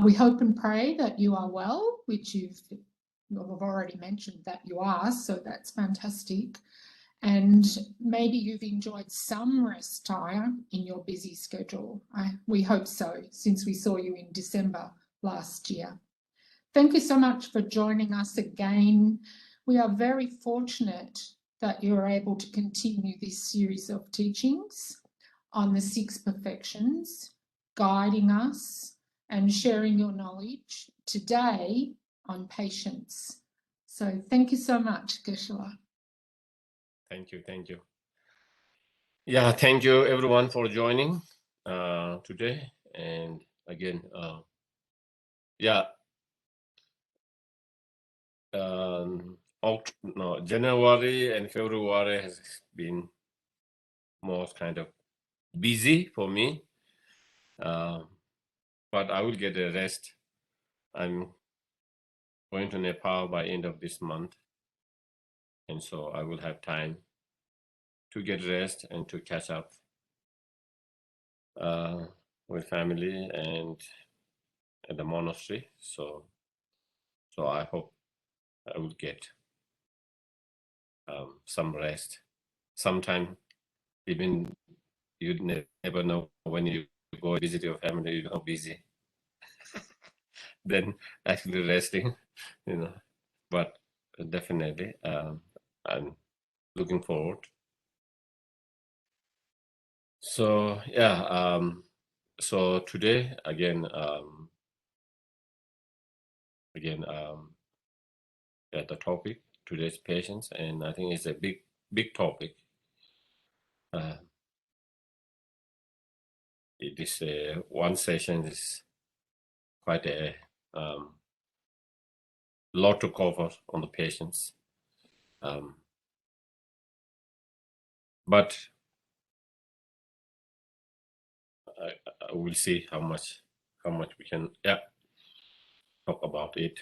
We hope and pray that you are well, which you've already mentioned that you are, so that's fantastic. And maybe you've enjoyed some rest time in your busy schedule. We hope so, since we saw you in December last year. Thank you so much for joining us again. We are very fortunate that you're able to continue this series of teachings on the 6 perfections, guiding us and sharing your knowledge today on patience. So thank you so much, Geshe. Thank you. Yeah, thank you everyone for joining today. And again, January and February has been more kind of busy for me, but I will get a rest. I'm going to Nepal by end of this month, and so I will have time to get rest and to catch up with family and at the monastery. So I hope I will get some rest. Sometime even you never know when you go visit your family, you're busy. Then actually resting, But definitely, I'm looking forward. So yeah, so today again, the topic today's patience, and I think it's a big topic. It is one session is quite a lot to cover on the patients, but I will see how much we can talk about it.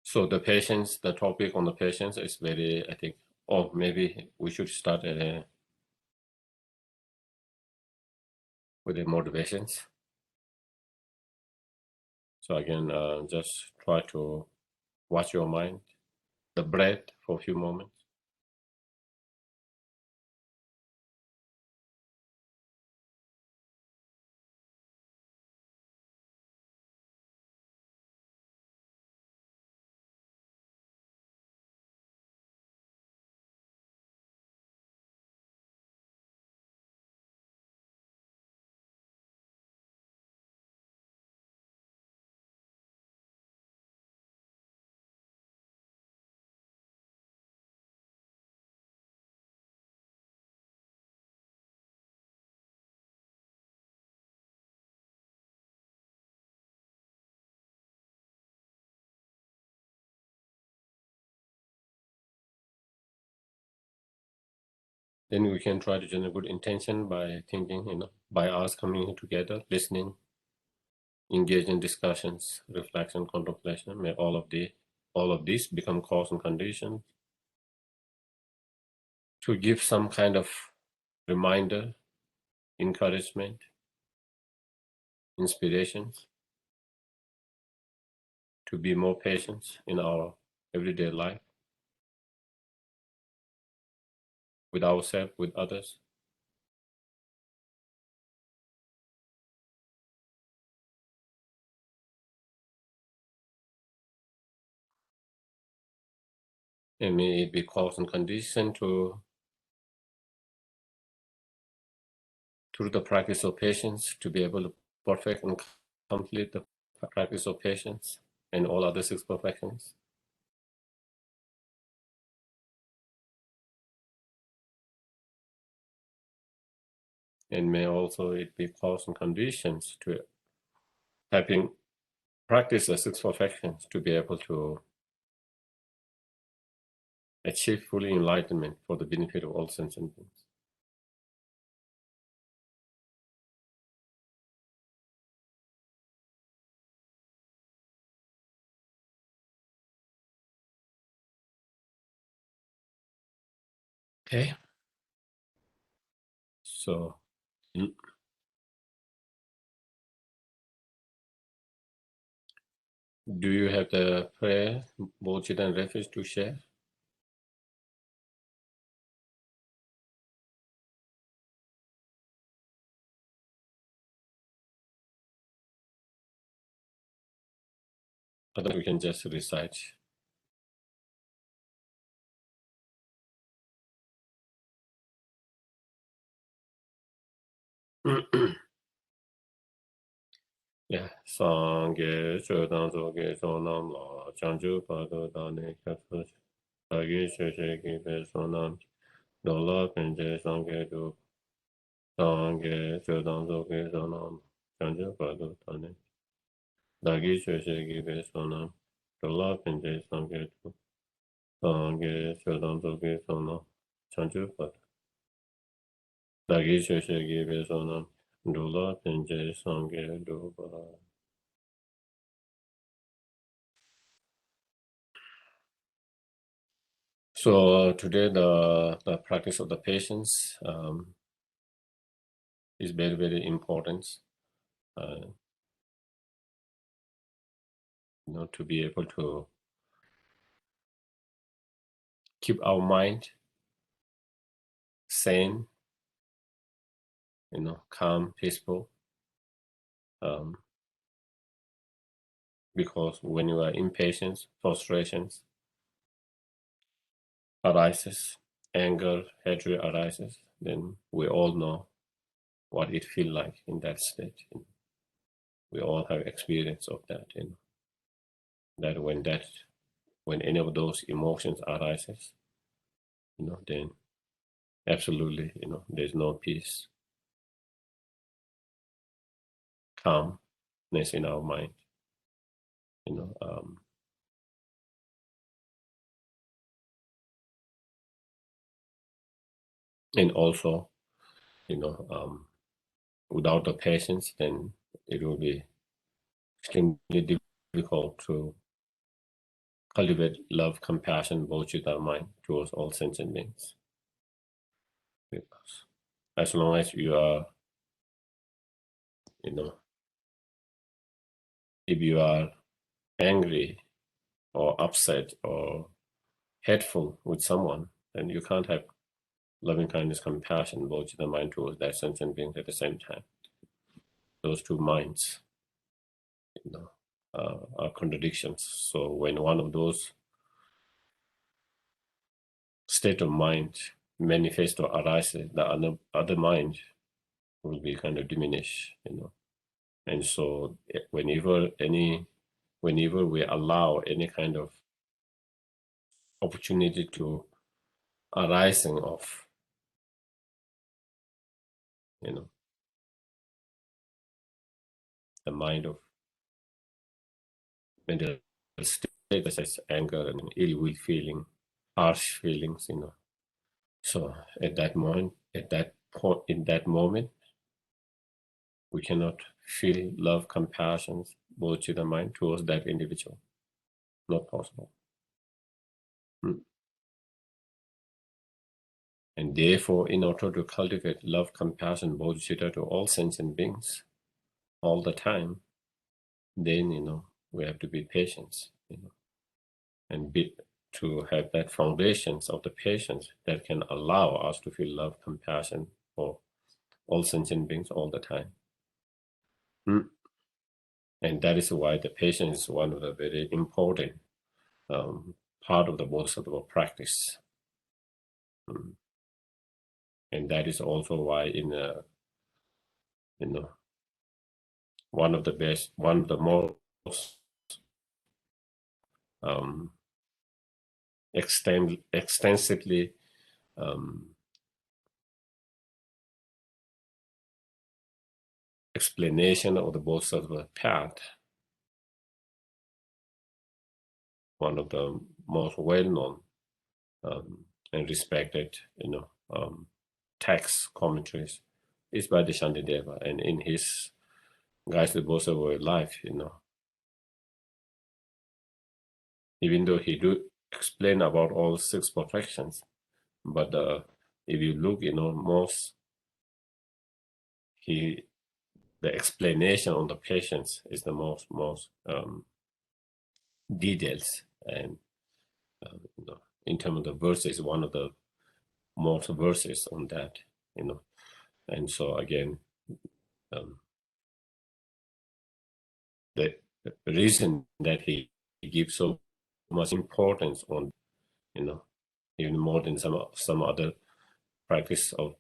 So the topic on the patients is very, I think, maybe we should start with the motivations. So again, just try to watch your mind, the breath for a few moments. Then we can try to generate good intention by thinking, by us coming together, listening, engage in discussions, reflection, contemplation. May all of these become cause and condition to give some kind of reminder, encouragement, inspirations to be more patient in our everyday life with ourselves, with others. And may it be cause and condition to through the practice of patience to be able to perfect and complete the practice of patience and all other 6 perfections. And may also it be cause and conditions to having practiced the 6 perfections to be able to achieve full enlightenment for the benefit of all sentient beings. Okay. So, do you have the prayer, Bodhicitta and refuge to share? Otherwise, we can just recite. Yeah. Sangye chodan zoge sonam la chanju padu dane katsu dagi sheshe kibe sonam dola penje sangye du sangye chodan zoge sonam chanju padu dane dagi sheshe kibe sonam dola penje sangye du sangye chodan zoge sonam chanju padu dagi sheshe kibe sonam dola penje sangye du ba. So today the practice of the patience is very, very important. To be able to keep our mind sane, calm, peaceful. Because when you are impatient, frustrations arises, anger, hatred arises, then we all know what it feels like in that state. We all have experience of that. That when any of those emotions arises, then absolutely, there's no peace, calmness in our mind. And also, without the patience, then it will be extremely difficult to cultivate love, compassion, bodhicitta mind towards all sentient beings. Because as long as you are, if you are angry or upset or hateful with someone, then you can't have loving kindness, compassion, bodhicitta mind towards that sentient being at the same time. Those two minds, are contradictions. So when one of those state of mind manifests or arises, the other mind will be kind of diminished, And so whenever we allow any kind of opportunity to arising of, the mind of mental state, such as anger and ill will feeling, harsh feelings, So at that moment, in that moment, we cannot feel love, compassion, bodhicitta mind towards that individual. Not possible. And therefore, in order to cultivate love, compassion, bodhicitta to all sentient beings all the time, then, we have to be patient, and to have that foundations of the patience that can allow us to feel love, compassion for all sentient beings all the time. And that is why the patience is one of the very important part of the bodhisattva practice. And that is also why one of the most extensively explanation of the bodhisattva path, one of the most well-known and respected, text commentaries is by the Shantideva, and in his Guides to the Bodhisattva Life, even though he do explain about all six perfections, but the if you look, most the explanation on the patients is the most details, and in terms of the verses, one of the most verses on that, and so again, the reason that he gives so much importance on, even more than some other practice of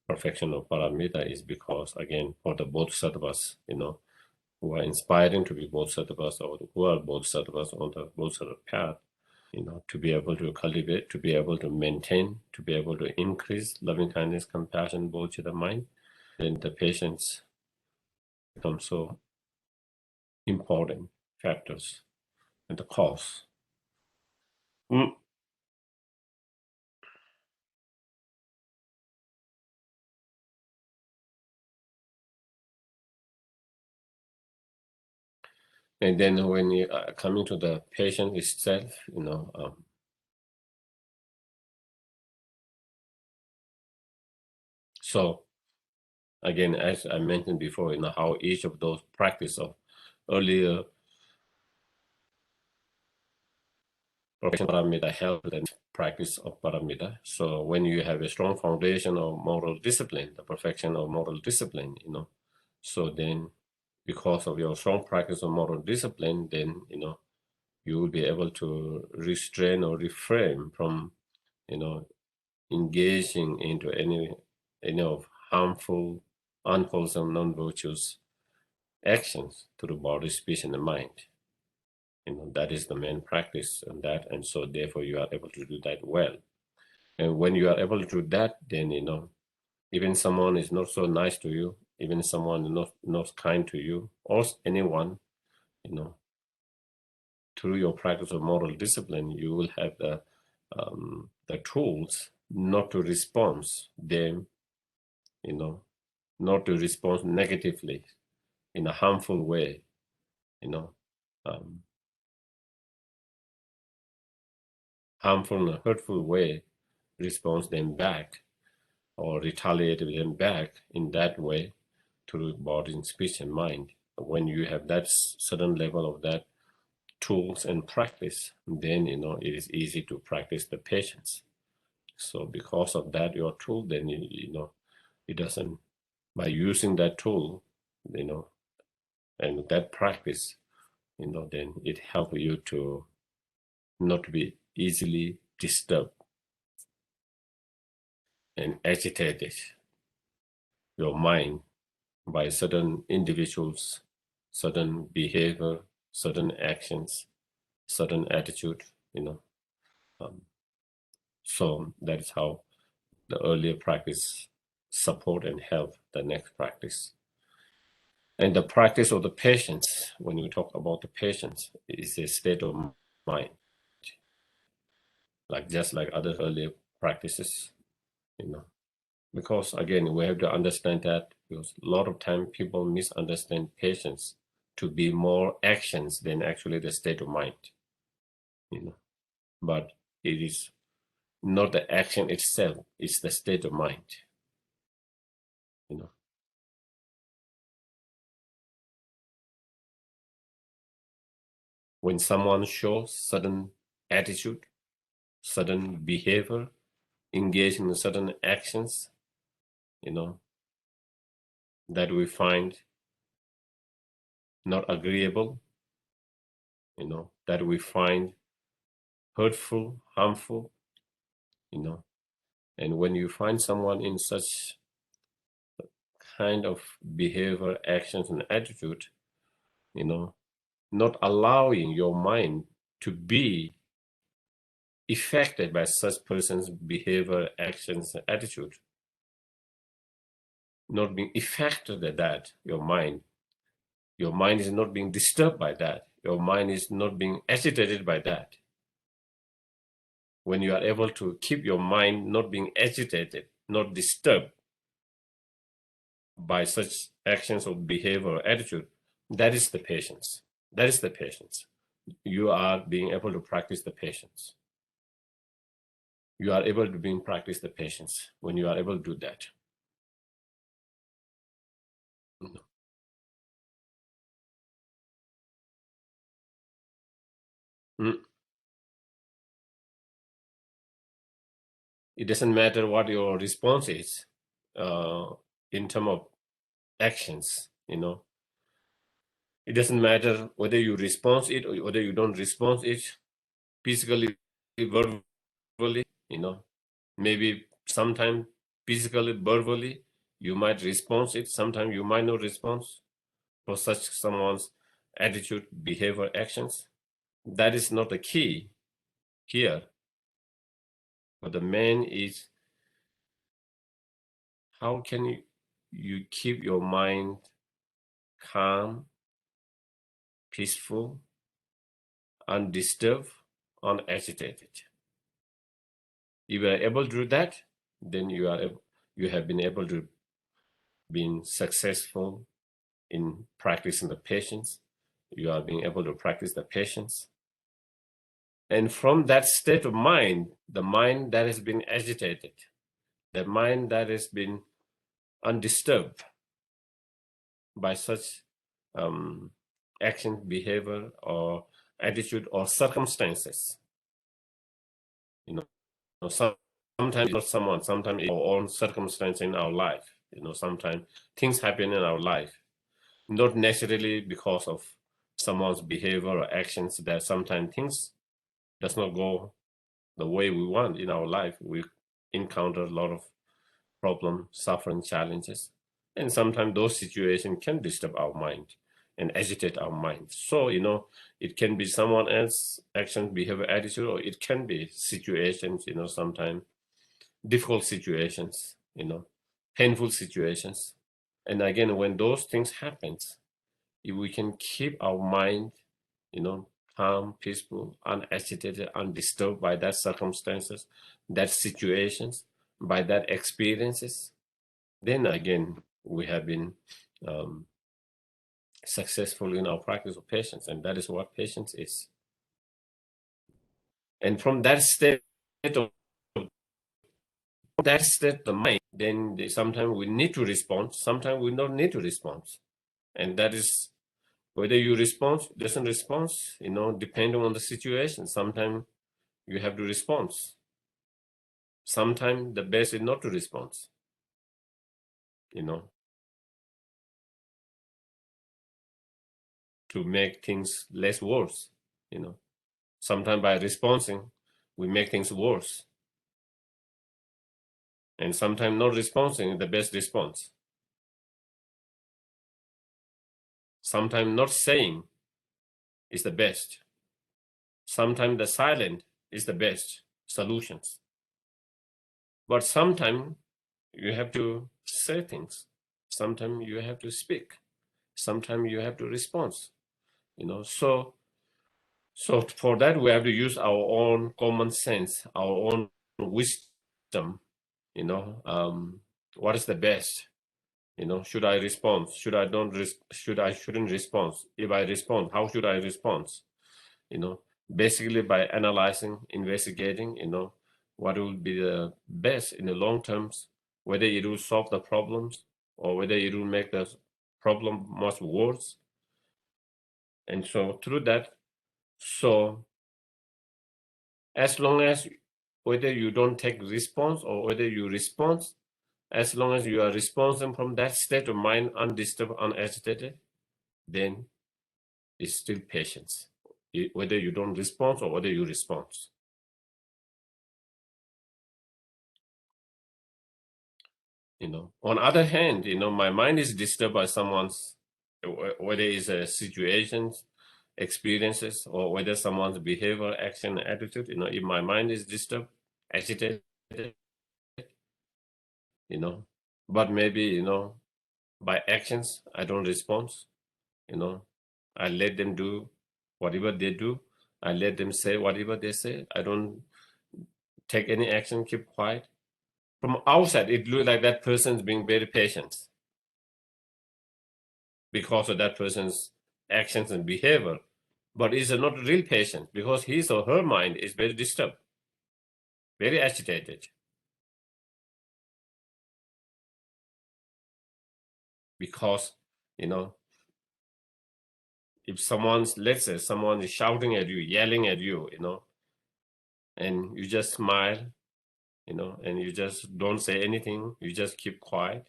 perfection of paramita is because, again, for the bodhisattvas, who are inspiring to be bodhisattvas or who are bodhisattvas on the bodhisattva path, to be able to cultivate, to be able to maintain, to be able to increase loving kindness, compassion, bodhicitta mind, then the patience become so important factors and the cause. And then when you are coming to the patient itself, so again, as I mentioned before, how each of those practice of earlier perfection paramita help the practice of paramita. So when you have a strong foundation of moral discipline, the perfection of moral discipline, so then because of your strong practice of moral discipline, then you will be able to restrain or refrain from engaging into any of harmful, unwholesome, non-virtuous actions through body, speech, and the mind. That is the main practice on that, and so therefore you are able to do that well. And when you are able to do that, then even someone is not so nice to you, even someone not kind to you, or anyone, through your practice of moral discipline, you will have the tools not to respond them, not to respond negatively in a harmful way, harmful and hurtful way, respond them back or retaliate them back in that way through body, speech, and mind. When you have that certain level of that tools and practice, then it is easy to practice the patience. So because of that, your tool, then it doesn't, by using that tool, and that practice, then it helps you to not be easily disturbed and agitated your mind by certain individuals, certain behavior, certain actions, certain attitude, so that is how the earlier practice support and help the next practice. And the practice of the patience, when we talk about the patience, is a state of mind, just like other earlier practices, because again, we have to understand that because a lot of time people misunderstand patience to be more actions than actually the state of mind, but it is not the action itself, it's the state of mind, When someone shows certain attitude, certain behavior, engage in certain actions, that we find not agreeable, that we find hurtful, harmful, and when you find someone in such kind of behavior, actions, and attitude, not allowing your mind to be affected by such person's behavior, actions, and attitude, not being affected at that, your mind is not being disturbed by that, your mind is not being agitated by that. When you are able to keep your mind not being agitated, not disturbed by such actions or behavior or attitude, that is the patience. That is the patience. You are being able to practice the patience. you are able to practice the patience, when you are able to do that. It doesn't matter what your response is in terms of actions, It doesn't matter whether you respond it or whether you don't respond it, physically, verbally, Maybe sometimes physically, verbally, you might respond it. Sometimes you might not respond for such someone's attitude, behavior, actions. That is not the key here. But the main is how can you keep your mind calm, peaceful, undisturbed, unagitated. If you are able to do that, then you have been able to be successful in practicing the patience. You are being able to practice the patience. And from that state of mind, the mind that has been agitated, the mind that has been undisturbed by such action, behavior, or attitude, or circumstances. Sometimes it's not someone, sometimes it's our own circumstance in our life. Sometimes things happen in our life, not necessarily because of someone's behavior or actions, that sometimes things does not go the way we want in our life. We encounter a lot of problems, suffering, challenges, and sometimes those situations can disturb our mind and agitate our mind. So, it can be someone else's action, behavior, attitude, or it can be situations, sometimes difficult situations, painful situations. And again, when those things happen, if we can keep our mind, calm, peaceful, unagitated, undisturbed by that circumstances, that situations, by that experiences, then again, we have been successful in our practice of patience, and that is what patience is. And from that state of the mind, then sometimes we need to respond, sometimes we don't need to respond. And that is whether you respond, doesn't respond, depending on the situation. Sometimes you have to respond. Sometimes the best is not to respond, to make things less worse, Sometimes by responding, we make things worse. And sometimes not responding is the best response. Sometimes not saying is the best. Sometimes the silent is the best solutions. But sometimes you have to say things. Sometimes you have to speak. Sometimes you have to respond. So for that we have to use our own common sense, our own wisdom. What is the best? Should I respond? Should I don't? Shouldn't respond? If I respond, how should I respond? Basically by analyzing, investigating, what will be the best in the long terms, whether it will solve the problems or whether it will make the problem much worse. And so through that, as long as whether you don't take response or whether you respond, as long as you are responding from that state of mind, undisturbed, unagitated, then it's still patience, whether you don't respond or whether you respond. On other hand, my mind is disturbed by someone's, whether it's a situations, experiences, or whether someone's behavior, action, attitude. If my mind is disturbed, agitated, but maybe, by actions, I don't respond. I let them do whatever they do. I let them say whatever they say. I don't take any action, keep quiet. From outside, it looks like that person is being very patient because of that person's actions and behavior. But it's not real patience because his or her mind is very disturbed, very agitated. Because, if let's say someone is shouting at you, yelling at you, and you just smile, and you just don't say anything, you just keep quiet.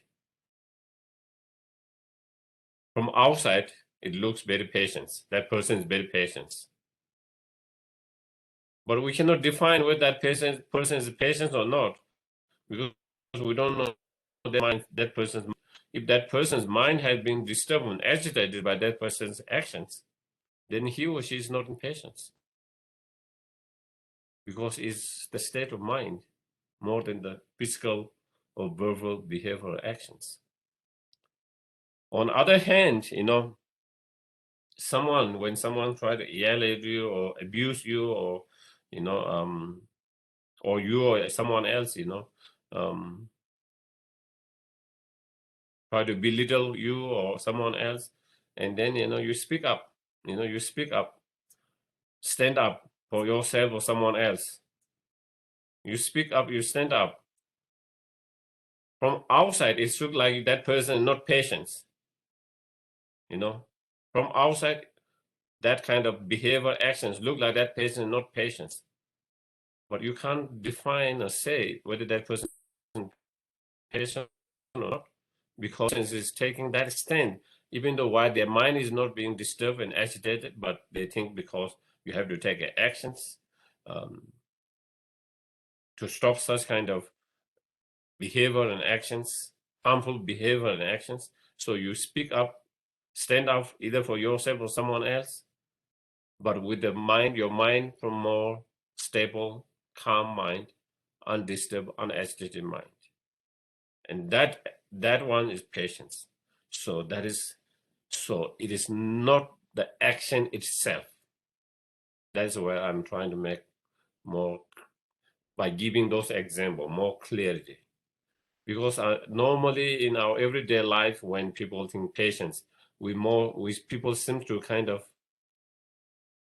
From outside, it looks very patient. That person is very patient. But we cannot define whether that person is patient or not, because we don't know that person's. If that person's mind has been disturbed and agitated by that person's actions, then he or she is not in patience, because it's the state of mind more than the physical or verbal behavioral actions. On the other hand, when someone try to yell at you or abuse you, or or you or someone else, try to belittle you or someone else, and then you speak up, stand up for yourself or someone else. You speak up, you stand up. From outside, it looks like that person is not patient. From outside, that kind of behavior actions look like that person is not patient. But you can't define or say whether that person is patient or not, because is taking that stand, even though why their mind is not being disturbed and agitated, but they think because you have to take actions to stop such kind of behavior and actions, harmful behavior and actions. So you speak up, stand up either for yourself or someone else, but with your mind from more stable, calm mind, undisturbed, unagitated mind. And that one is patience. So it is not the action itself. That's where I'm trying to make more, by giving those examples, more clarity. Because normally in our everyday life, when people think patience, people seem to kind of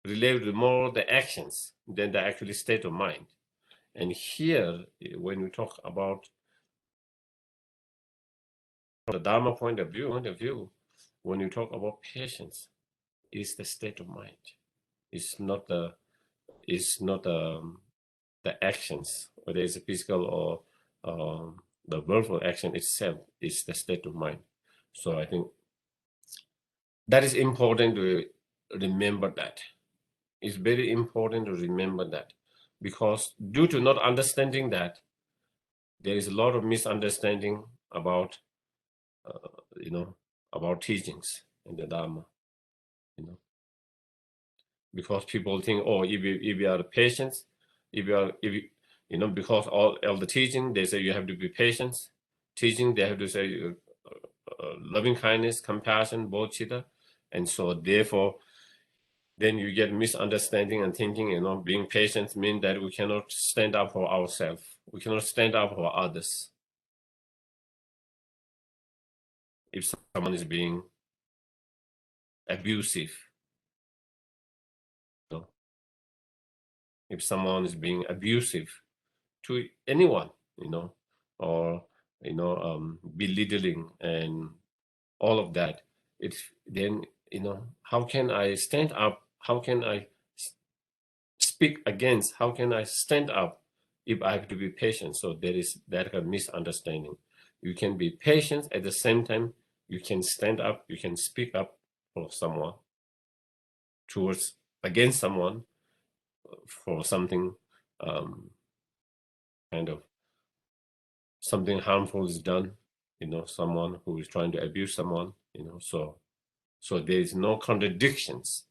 relate to more the actions than the actual state of mind. And here, when we talk about the Dharma point of view, when you talk about patience, it's the state of mind. It's not the actions, whether it's a physical or the verbal action itself. Is the state of mind. So I think that is important to remember that. It's very important to remember that, because due to not understanding that, there is a lot of misunderstanding about about teachings in the Dharma. Because people think, oh, if you are patient, because all the teaching, they say you have to be patient. Teaching, they have to say loving kindness, compassion, bodhicitta. And so therefore, then you get misunderstanding and thinking, being patient means that we cannot stand up for ourselves. We cannot stand up for others. If someone is being abusive, if someone is being abusive to anyone, or belittling and all of that, it's then how can I stand up? How can I speak against? How can I stand up if I have to be patient? So there is that kind of misunderstanding. You can be patient at the same time. You can stand up. You can speak up for someone, against someone, for something kind of something harmful is done, someone who is trying to abuse someone, so there is no contradictions.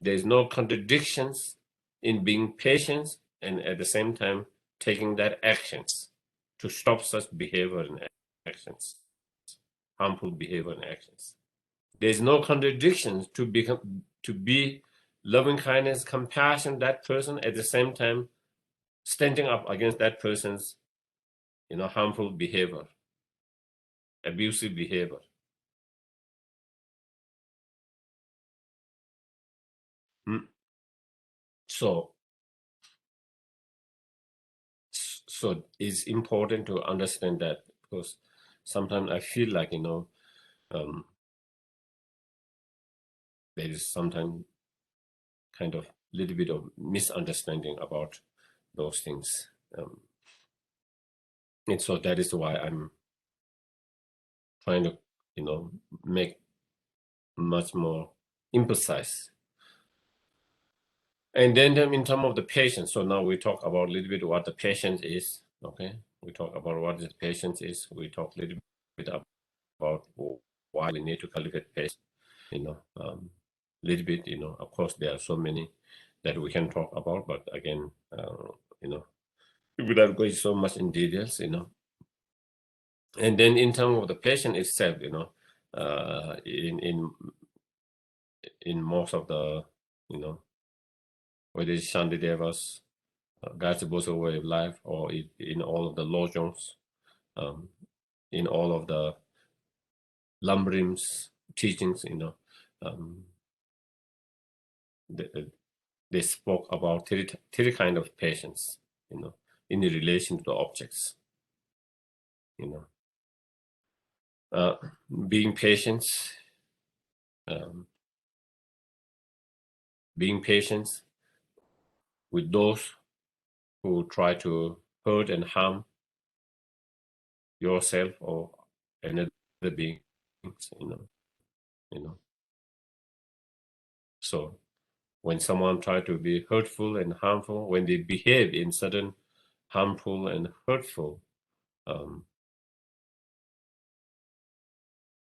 There's no contradictions in being patient and at the same time taking that actions to stop such behavior and actions, harmful behavior and actions. There's no contradictions to be loving kindness, compassion, that person, at the same time standing up against that person's harmful behavior, abusive behavior. So So it's important to understand that, because sometimes I feel like, there is sometimes kind of little bit of misunderstanding about those things. And so that is why I'm trying to, make much more emphasize. And then in terms of the patient, so now we talk about a little bit what the patient is, okay? We talk about what the patient is. We talk a little bit about why we need to cultivate patience, little bit, of course, there are so many that we can talk about, but again, without going so much in details, And then in terms of the patient itself, in most of the, whether it's Shantidevas, Guides way of life, or in all of the lojong, in all of the Lambrim's teachings, um, they spoke about three kind of patience, in relation to the objects, being patient, being patient with those who try to hurt and harm yourself or another being, So when someone try to be hurtful and harmful, when they behave in certain harmful and hurtful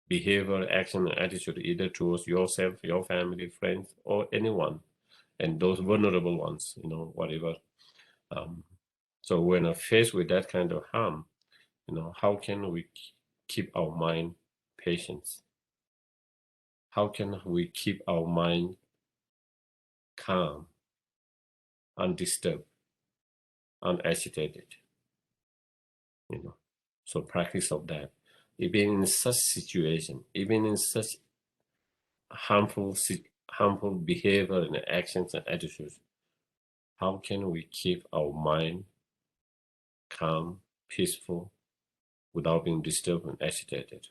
behavior, action, and attitude, either towards yourself, your family, friends, or anyone, and those vulnerable ones, whatever. So when faced with that kind of harm, how can we keep our mind patient? How can we keep our mind calm, undisturbed, unagitated? So practice of that. Even in such situation, even in such harmful behavior and actions and attitudes, how can we keep our mind calm, peaceful, without being disturbed and agitated?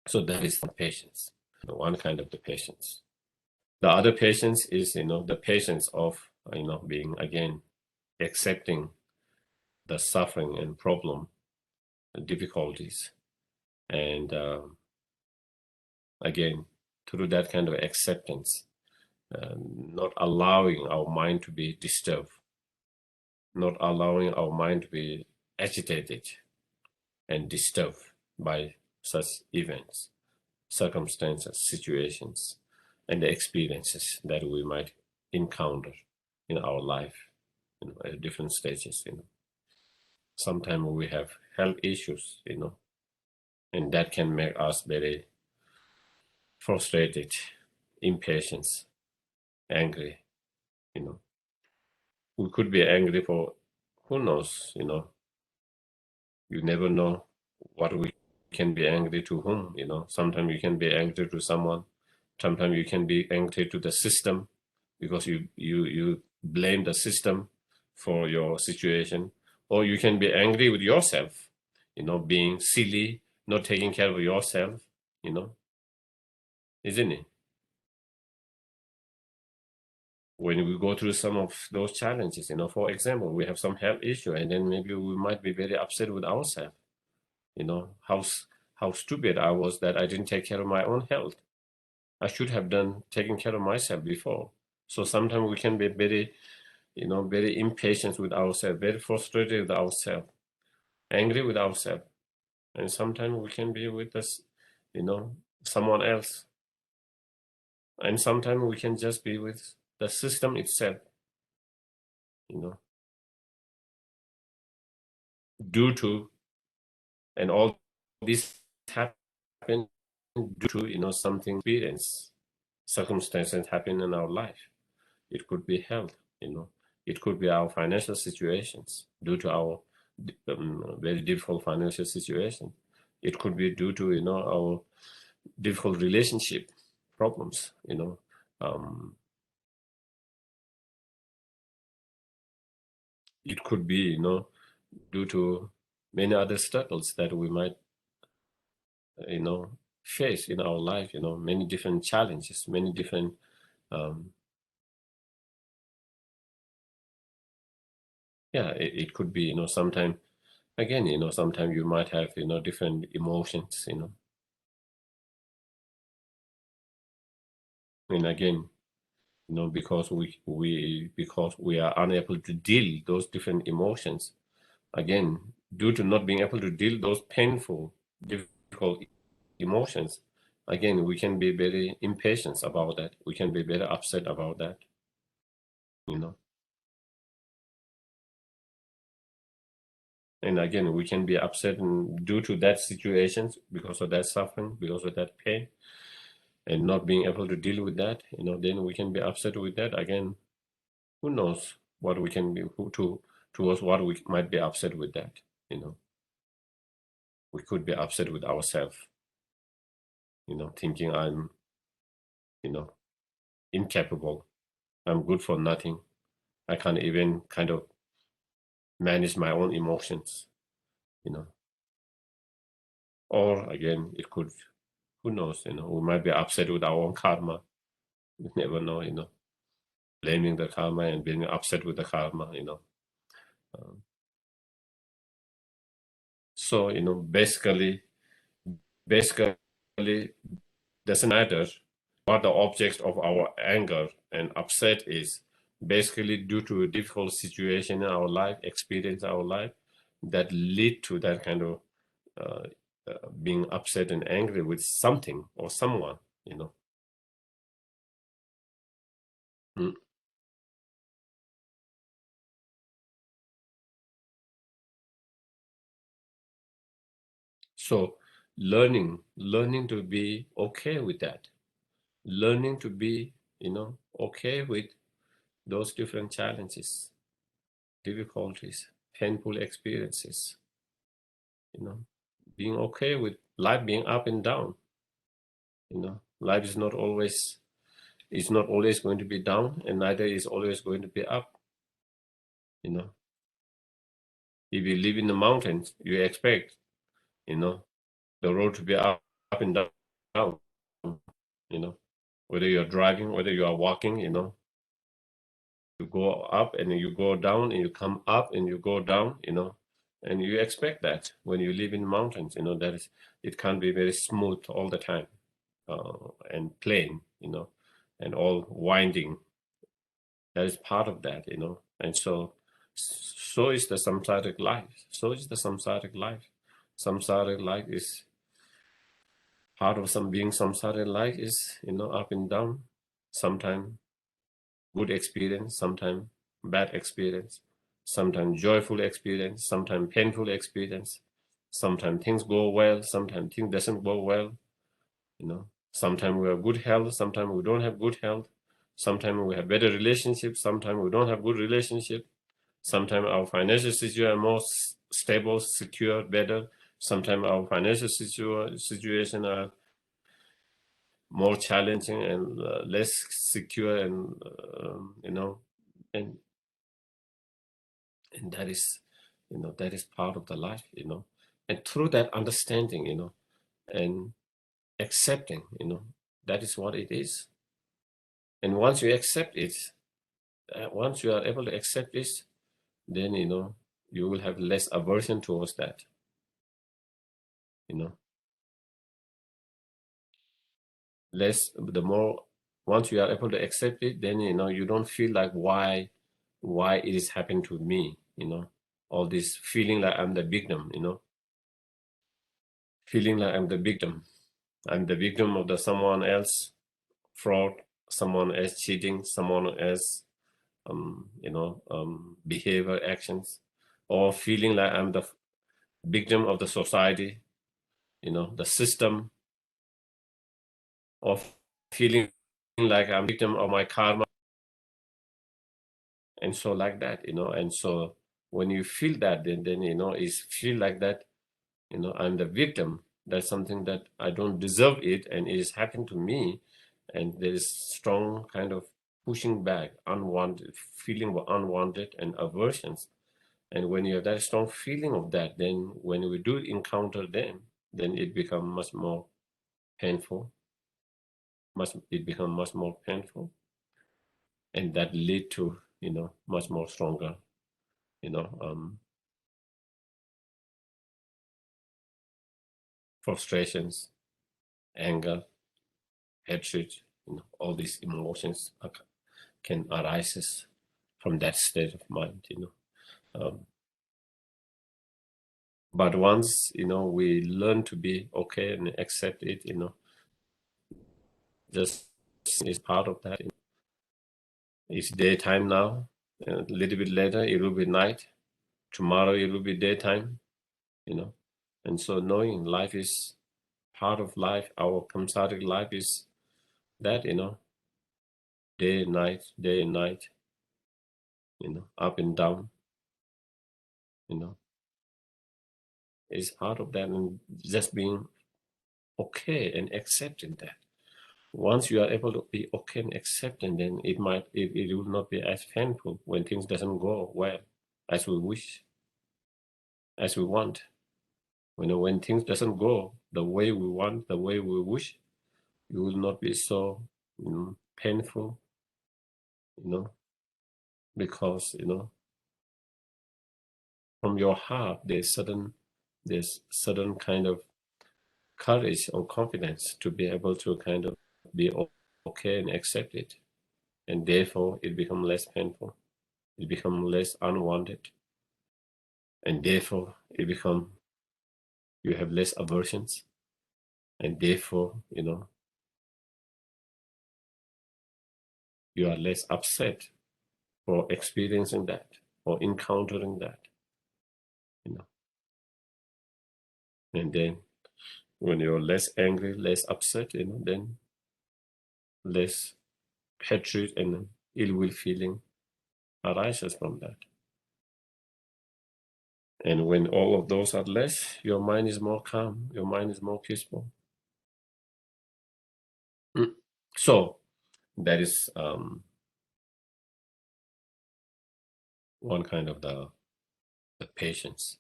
So that is the patience, one kind of the patience. The other patience is, the patience of, being, again, accepting the suffering and problem and difficulties. And again, through that kind of acceptance, not allowing our mind to be disturbed, not allowing our mind to be agitated and disturbed by such events, circumstances, situations, and the experiences that we might encounter in our life, at different stages. Sometimes we have health issues, and that can make us very frustrated, impatient, angry. We could be angry for who knows, you never know what we can be angry to whom, Sometimes you can be angry to someone, sometimes you can be angry to the system because you blame the system for your situation, or you can be angry with yourself, being silly, not taking care of yourself, isn't it? When we go through some of those challenges, for example, we have some health issue, and then maybe we might be very upset with ourselves, how stupid I was that I didn't take care of my own health. I should have taken care of myself before. So sometimes we can be very, very impatient with ourselves, very frustrated with ourselves, angry with ourselves. And sometimes we can be with us, someone else. And sometimes we can just be with the system itself, due to, and all this happen due to, something experience, circumstances happen in our life. It could be health, it could be our financial situations due to our very difficult financial situation. It could be due to, our difficult relationship problems, um, it could be, due to many other struggles that we might, face in our life, many different challenges, many different, it could be, sometimes, again, sometimes you might have, different emotions, and again, because we are unable to deal those different emotions, again, due to not being able to deal those painful, difficult emotions, again, we can be very impatient about that. We can be very upset about that, you know. And again, we can be upset due to that situations, because of that suffering, because of that pain, and not being able to deal with that, then we can be upset with that. Again, who knows what we can be, towards what we might be upset with that, we could be upset with ourselves, thinking I'm, you know, incapable. I'm good for nothing. I can't even kind of manage my own emotions, you know. Or again, it could, who knows, we might be upset with our own karma. You never know, blaming the karma and being upset with the karma. Um, so, basically, doesn't matter what the object of our anger and upset is, basically due to a difficult situation in our life, experience our life, that lead to that kind of uh, being upset and angry with something or someone. Mm. So learning to be okay with that, learning to be, okay with those different challenges, difficulties, painful experiences, you know, being okay with life being up and down. Life is not always going to be down, and neither is always going to be up. You know, if you live in the mountains, you expect, you know, the road to be up and down. You know, whether you're driving, whether you are walking, you go up and you go down, and you come up and you go down. And you expect that when you live in mountains, that is, it can't be very smooth all the time, and plain, and all winding. That is part of that. And so is the samsaric life. So is the samsaric life. Samsaric life is part of being samsaric life is, up and down. Sometimes good experience, sometimes bad experience, sometimes joyful experience, sometimes painful experience. Sometimes things go well, sometimes things doesn't go well. Sometimes we have good health, sometimes we don't have good health. Sometimes we have better relationships, sometimes we don't have good relationship. Sometimes our financial situation are more stable, secure, better. Sometimes our financial situation are more challenging and less secure, and and and that is part of the life. And through that understanding, and accepting, that is what it is. And once you accept it, once you are able to accept this, then you will have less aversion towards that. you know the more, once you are able to accept it, then you don't feel like why it is happening to me. All this feeling like I'm the victim. Feeling like I'm the victim of the someone else fraud, someone else cheating, someone else behavior actions, or feeling like I'm the victim of the society, the system, or feeling like I'm victim of my karma. And so like that, and so when you feel that, then it's feel like that, I'm the victim. That's something that I don't deserve it, and it is happened to me. And there is strong kind of pushing back, unwanted feeling of unwanted and aversions And when you have that strong feeling of that, then when we do encounter them, then it becomes much more painful. It becomes much more painful, and that lead to much more stronger frustrations, anger, hatred. All these emotions can arise from that state of mind. But once we learn to be okay and accept it, just is part of that. It's daytime now. A little bit later, it will be night. Tomorrow, it will be daytime. And so knowing life is part of life, our samsaric life is that, day and night, up and down, is part of that, and just being okay and accepting that. Once you are able to be okay and accepting, then it will not be as painful when things doesn't go well as we wish, as we want. When things doesn't go the way we want, the way we wish, it will not be so painful, because from your heart there's certain kind of courage or confidence to be able to kind of be okay and accept it, and therefore it becomes less painful, it becomes less unwanted, and therefore you have less aversions, and therefore you are less upset for experiencing that or encountering that. And then when you're less angry, less upset, then less hatred and ill will feeling arises from that. And when all of those are less, your mind is more calm, your mind is more peaceful. So that is one kind of the patience,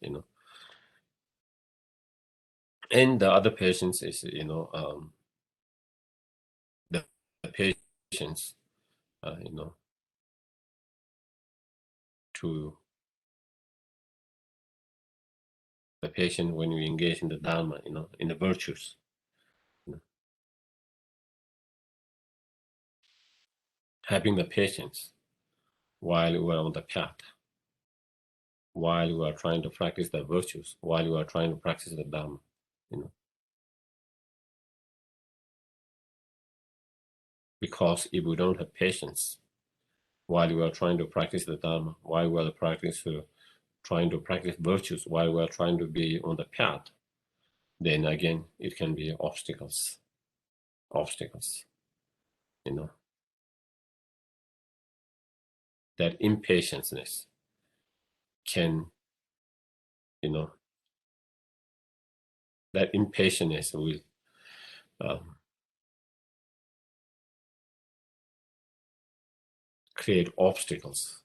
and the other patience is the patience to the patient when we engage in the Dharma, in the virtues. Having the patience while we are on the path, while we are trying to practice the virtues, while we are trying to practice the Dharma, Because if we don't have patience while we are trying to practice the Dharma, while we are trying to practice virtues, while we are trying to be on the path, then again it can be obstacles. That impatience can, that impatience will create obstacles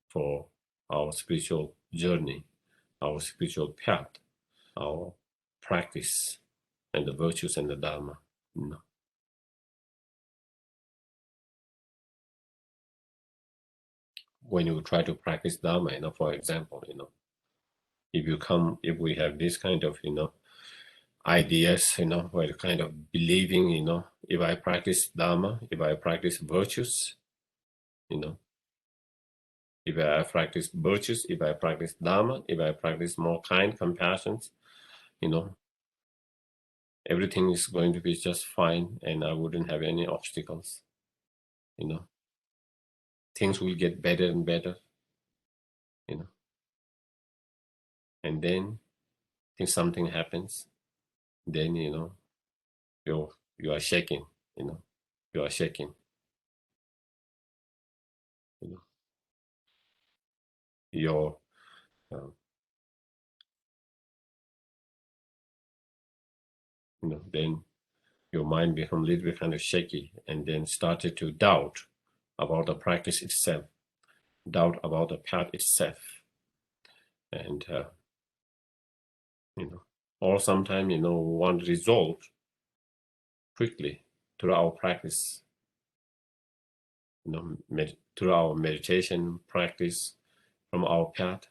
for our spiritual journey, our spiritual path, our practice, and the virtues and the Dharma. When you try to practice Dharma, for example, if we have this kind of, ideas, where kind of believing, if I practice Dharma, if I practice virtues, if I practice virtues, if I practice Dharma, if I practice more kind, compassion, everything is going to be just fine, and I wouldn't have any obstacles. Things will get better and better, and then if something happens, then you are shaking, you are shaking, your then your mind become a little bit kind of shaky, and then started to doubt about the practice itself, doubt about the path itself, and or sometimes we want result quickly through our practice, through our meditation practice from our path.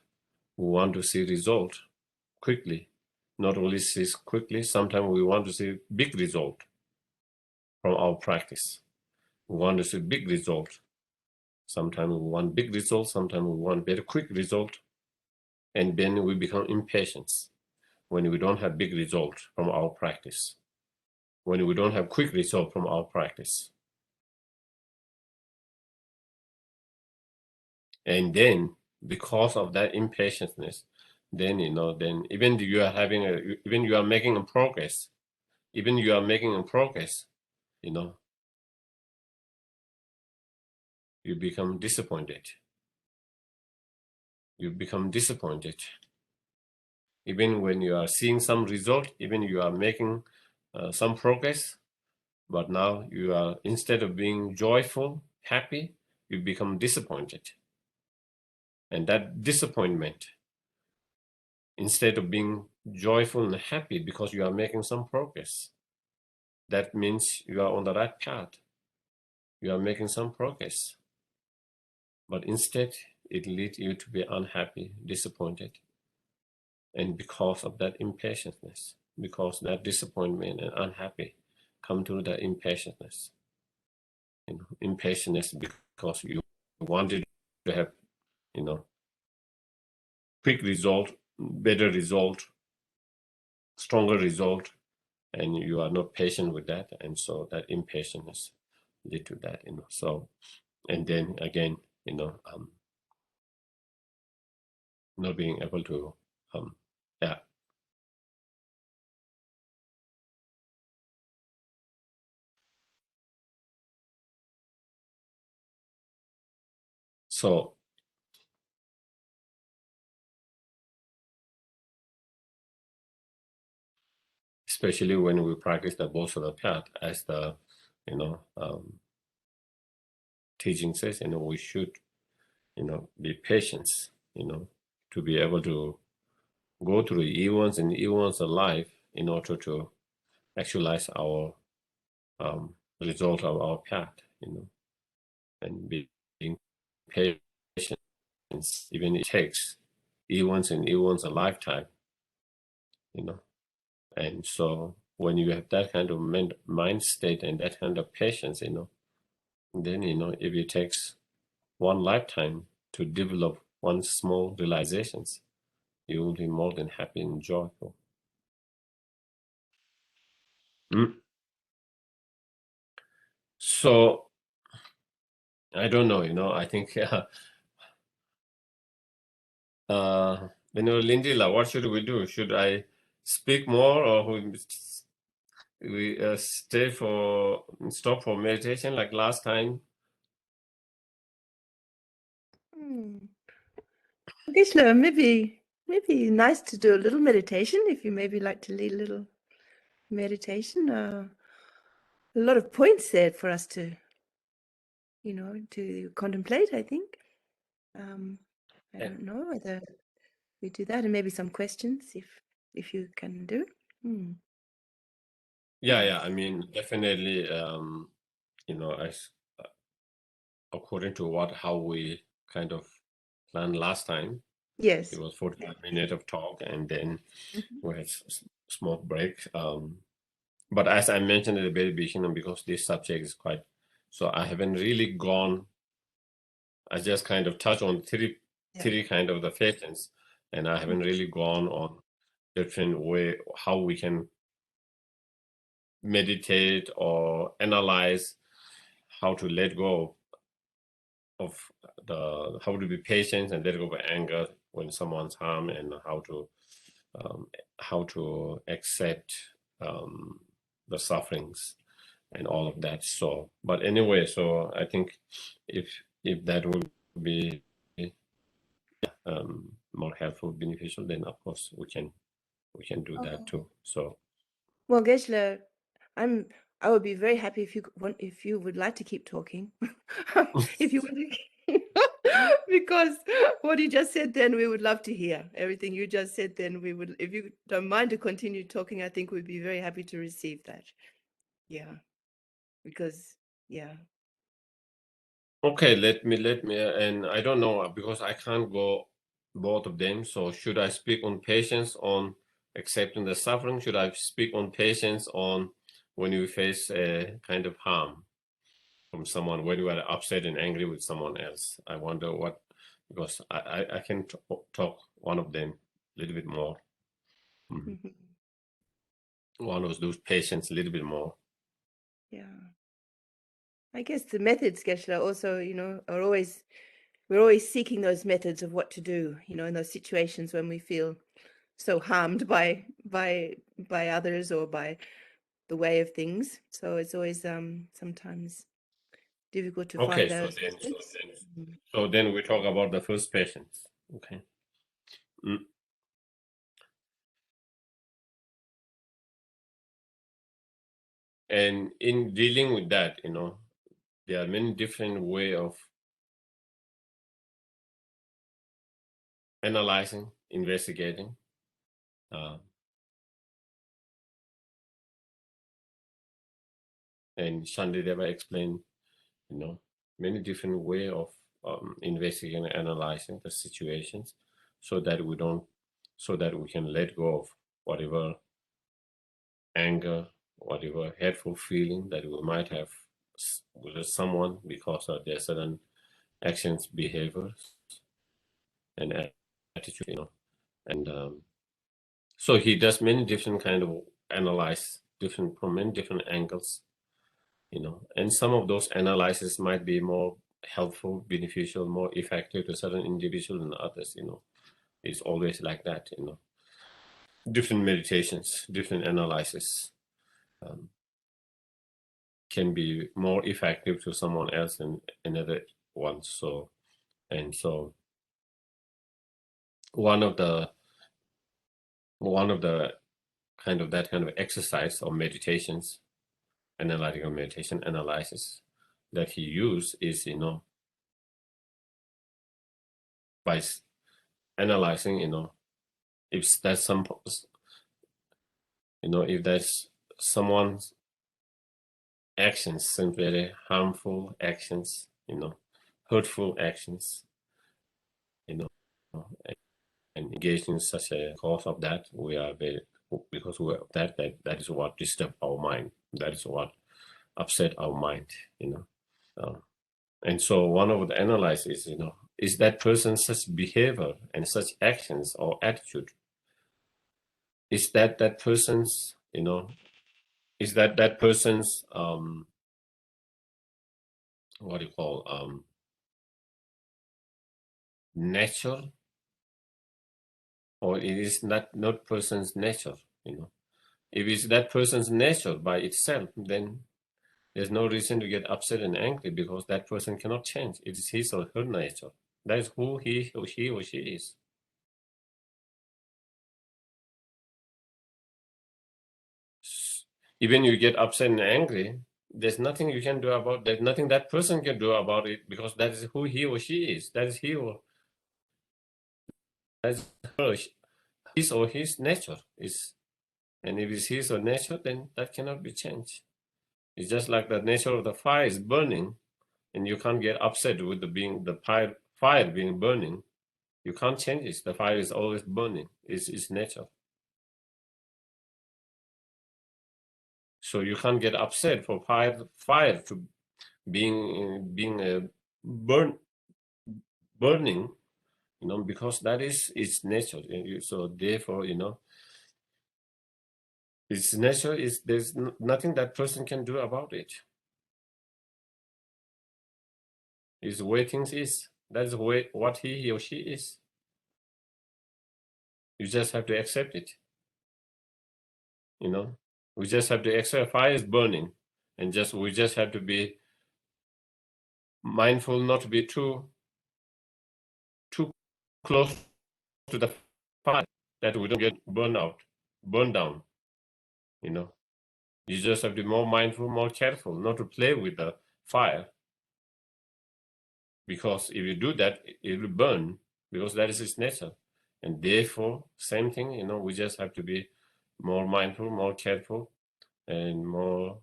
We want to see result quickly. Not only see quickly, sometimes we want to see big result from our practice. We want to see big result. Sometimes we want big result, sometimes we want very quick result, and then we become impatient when we don't have big result from our practice, when we don't have quick result from our practice. And then because of that impatientness, then then even you are even you are making a progress, you become disappointed. You become disappointed. Even when you are seeing some result, even you are making some progress, but now you are, instead of being joyful, happy, you become disappointed. And that disappointment, instead of being joyful and happy because you are making some progress, that means you are on the right path. You are making some progress. But instead, it leads you to be unhappy, disappointed. And because of that impatientness, because that disappointment and unhappy come through that impatientness. Impatientness because you wanted to have, quick result, better result, stronger result, and you are not patient with that, and so that impatience lead to that. So, and then again, not being able to, yeah. So, especially when we practice the Bodhisattva path, as the, teaching says, we should, be patient, to be able to go through eons and eons of life in order to actualize our result of our path, and being patient, even it takes eons and eons a lifetime, and so when you have that kind of mind state and that kind of patience, then if it takes one lifetime to develop one small realizations, you will be more than happy and joyful. So I don't know, I think Lindila, what should we do? Should I speak more, or we stop for meditation like last time? Geshe, maybe nice to do a little meditation, if you maybe like to lead a little meditation. A lot of points there for us to, to contemplate, I think. I don't know whether we do that, and maybe some questions if you can do. Yeah, I mean, definitely, as according to how we kind of planned last time. Yes. It was 45 minutes of talk, and then we had small break. But as I mentioned at the very beginning, because this subject is quite, so I haven't really gone. I just kind of touched on three kind of the patients, and I haven't really gone on different way how we can meditate or analyze how to let go of how to be patient and let go of anger when someone's harmed, and how to accept the sufferings and all of that. So, but anyway, so I think if that would be more helpful, beneficial, then of course we can do that too. So, well, Geshe, I would be very happy if you would like to keep talking, if you want to, because what you just said then we would love to hear. Everything you just said then we would, if you don't mind to continue talking, I think we'd be very happy to receive that. Yeah, because, yeah. Okay, let me, and I don't know, because I can't go both of them. So should I speak on patience, on accepting the suffering? Should I speak on patience, on when you face a kind of harm from someone, when you are upset and angry with someone else? I wonder what, because I can talk one of them a little bit more. One of those patience a little bit more. Yeah. I guess the methods, Geshe, are also, are always, we're always seeking those methods of what to do, in those situations when we feel so harmed by others or by the way of things. So it's always sometimes difficult to Okay, find those. so then we talk about the first patience. Okay. And in dealing with that, there are many different ways of analyzing, investigating. And Shantideva explained, many different ways of investigating and analyzing the situations, so that we can let go of whatever anger, whatever hateful feeling that we might have with someone because of their certain actions, behaviors, and attitude, and so he does many different kind of analyze from many different angles, and some of those analyses might be more helpful, beneficial, more effective to certain individuals than others. It's always like that. Different meditations, different analyses can be more effective to someone else than another one. So one of the kind of exercise or meditations, analytical meditation analysis that he used is, by analyzing, if there's if there's someone's actions, simply harmful actions, hurtful actions, and engaged in such a cause of that, we are because that is what disturb our mind. That is what upset our mind, and so one of the analysis, is that person such behavior and such actions or attitude, is that person's, is that person's what do you call nature, or it is not person's nature. If it's that person's nature by itself, then there's no reason to get upset and angry, because that person cannot change. It is his or her nature. That is who he or she is. Even you get upset and angry, there's nothing you can do about that. Nothing that person can do about it, because that is who he or she is. That is that's his or his nature is. And if it's his or nature, then that cannot be changed. It's just like the nature of the fire is burning, and you can't get upset with the fire being burning. You can't change it. The fire is always burning. It's nature. So you can't get upset for fire to being burning, because that is its nature. So therefore, its nature is, there's nothing that person can do about it. It's the way things is. That's the way what he or she is. You just have to accept it. We just have to accept fire is burning, and we just have to be mindful not to be too close to the fire, that we don't get burned down. You just have to be more mindful, more careful, not to play with the fire. Because if you do that, it will burn, because that is its nature. And therefore, same thing, we just have to be more mindful, more careful, and more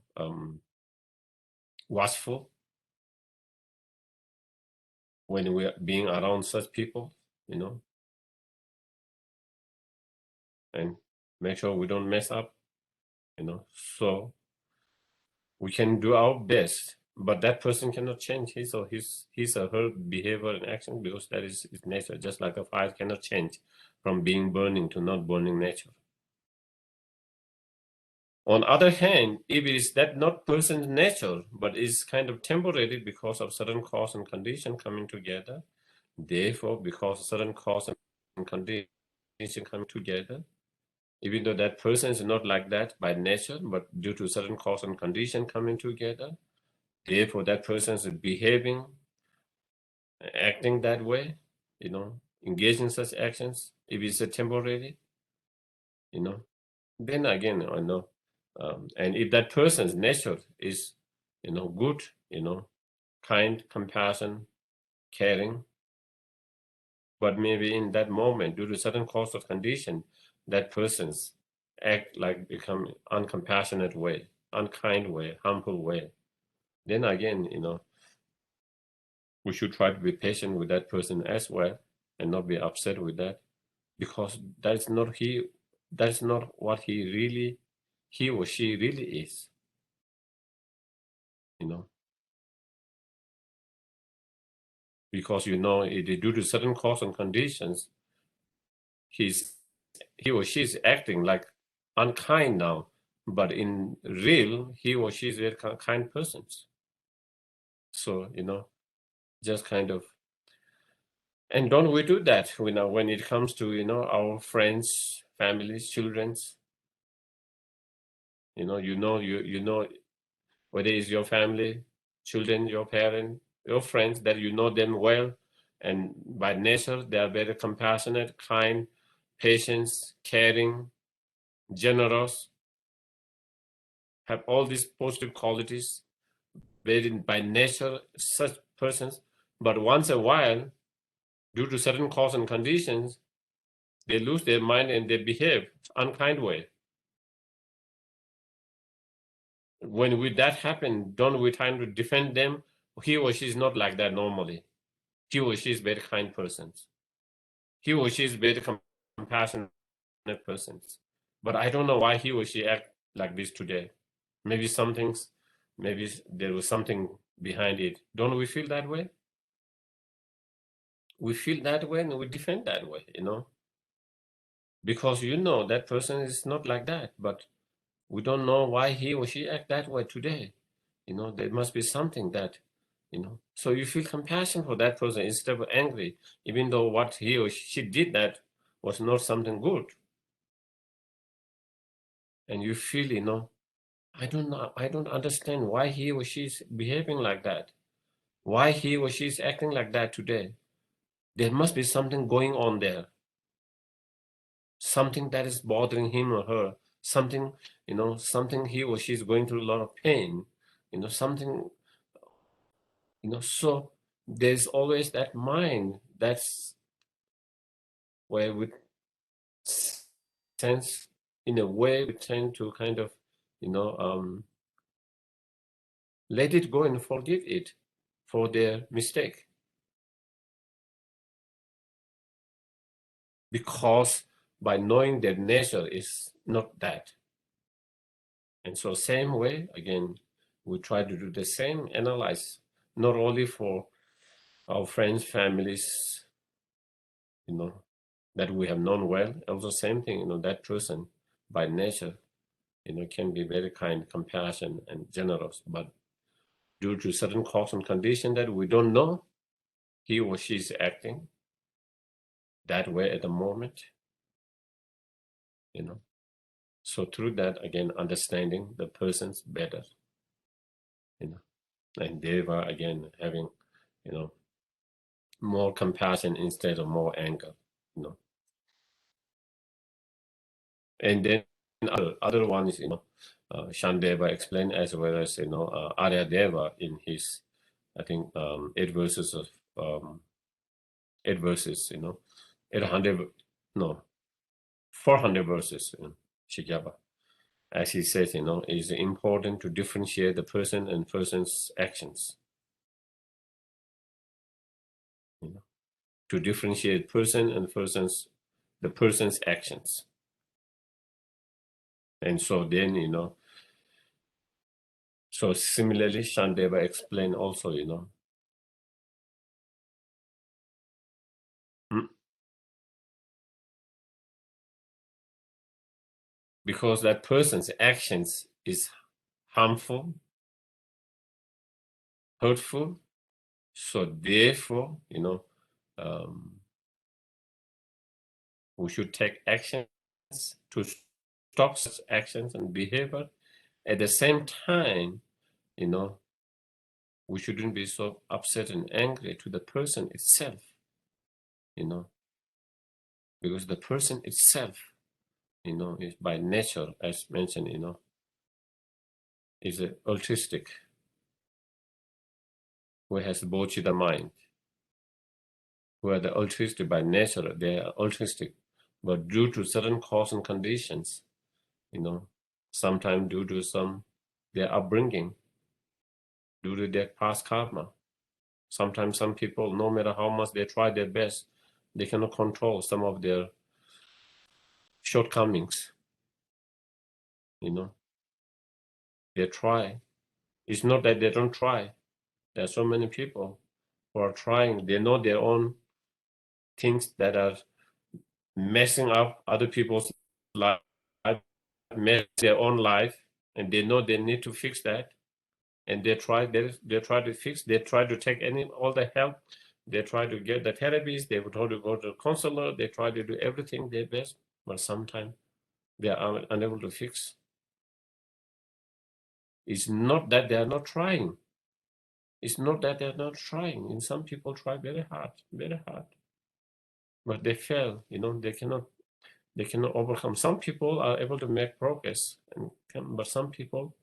watchful when we are being around such people, and make sure we don't mess up, so we can do our best, but that person cannot change his or her behavior and action, because that is its nature. Just like a fire cannot change from being burning to not burning nature. On other hand, if it is that not person's nature, but is kind of temporary because of certain cause and condition coming together, therefore, because of certain cause and condition coming together, even though that person is not like that by nature, but due to certain cause and condition coming together, therefore that person is behaving, acting that way, engaging such actions, if it's a temporary, then again, I know. And if that person's nature is, good, kind, compassion, caring, but maybe in that moment, due to certain cause of condition, that person's act like become uncompassionate way, unkind way, harmful way, then again, we should try to be patient with that person as well, and not be upset with that, because that's not what he or she really is, because it due to certain cause and conditions, he or she is acting like unkind now, but in real, he or she is a very kind person. So just kind of, and don't we do that when it comes to our friends, families, children's, whether it's your family, children, your parent, your friends, that them well, and by nature they are very compassionate, kind, patient, caring, generous, have all these positive qualities, very by nature such persons. But once a while, due to certain cause and conditions, they lose their mind and they behave unkind way. When that happen, don't we try to defend them? He or she is not like that normally. He or she is very kind person. He or she is very compassionate person. But I don't know why he or she act like this today. Maybe maybe there was something behind it. Don't we feel that way? We feel that way and we defend that way, because that person is not like that, but we don't know why he or she act that way today. There must be something that, so you feel compassion for that person instead of angry, even though what he or she did that was not something good. And you feel, I don't know, I don't understand why he or she is behaving like that. Why he or she is acting like that today. There must be something going on there. Something that is bothering him or her. Something, something he or she is going through a lot of pain. Something, so there's always that mind. That's where we sense, in a way, we tend to kind of, let it go and forgive it for their mistake. Because by knowing their nature is not that. And so same way, again, we try to do the same, analyze, not only for our friends, families, that we have known well, also same thing, that person by nature, can be very kind, compassionate, and generous, but due to certain cause and condition that we don't know, he or she is acting that way at the moment, So through that, again, understanding the persons better, and thereby, again, having, more compassion instead of more anger, And then other one is, Shandeva explained, as well as, Arya Deva in his, I think, 8 verses of 8 verses, 400 verses in Shikyaba. As he says, it is important to differentiate the person and person's actions. To differentiate person and the person's actions. And so then, so similarly, Shantideva explained also, because that person's actions is harmful, hurtful, so therefore, we should take actions to stop such actions and behavior. At the same time, we shouldn't be so upset and angry to the person itself, because the person itself, is by nature, as mentioned, is altruistic, who has bodhicitta mind, who are the altruistic by nature, they are altruistic, but due to certain cause and conditions, sometimes due to their upbringing, due to their past karma, sometimes some people, no matter how much they try their best, they cannot control some of their shortcomings, they try. It's not that they don't try. There are so many people who are trying. They know their own things that are messing up other people's life, mess their own life, and they know they need to fix that. And they try to fix. They try to take all the help. They try to get the therapies. They would try to go to a counselor. They try to do everything their best, but sometimes they are unable to fix. It's not that they are not trying. It's not that they're not trying. And some people try very hard, but they fail. They cannot overcome. Some people are able to make progress, but some people,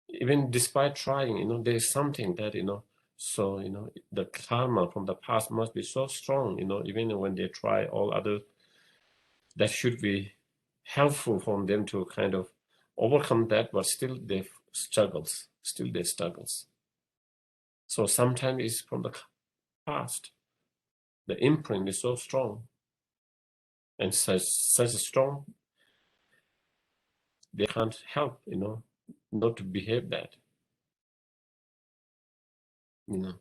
even despite trying, there is something that so the karma from the past must be so strong. Even when they try all other, that should be helpful for them to kind of overcome that, but still they struggles. So sometimes it's from the past. The imprint is so strong, and such strong, they can't help, not to behave that, Mm.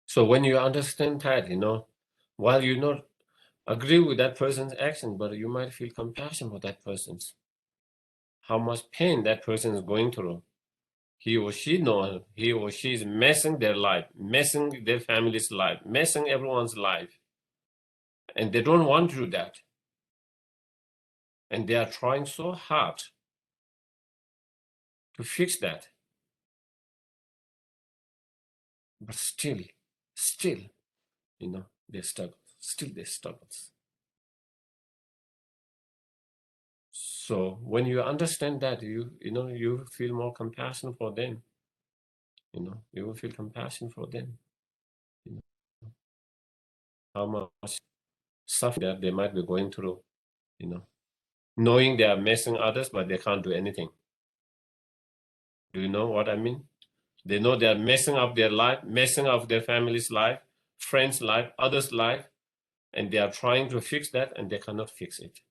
So when you understand that, while you not agree with that person's action, but you might feel compassion for that person's, how much pain that person is going through. He or she is messing their life, messing their family's life, messing everyone's life. And they don't want to do that. And they are trying so hard to fix that. But still, they struggle. Still they struggles. So when you understand that, you feel more compassion for them. You will feel compassion for them. How much suffering that they might be going through, knowing they are messing others, but they can't do anything. Do you know what I mean? They know they are messing up their life, messing up their family's life, friends' life, others' life, and they are trying to fix that, and they cannot fix it.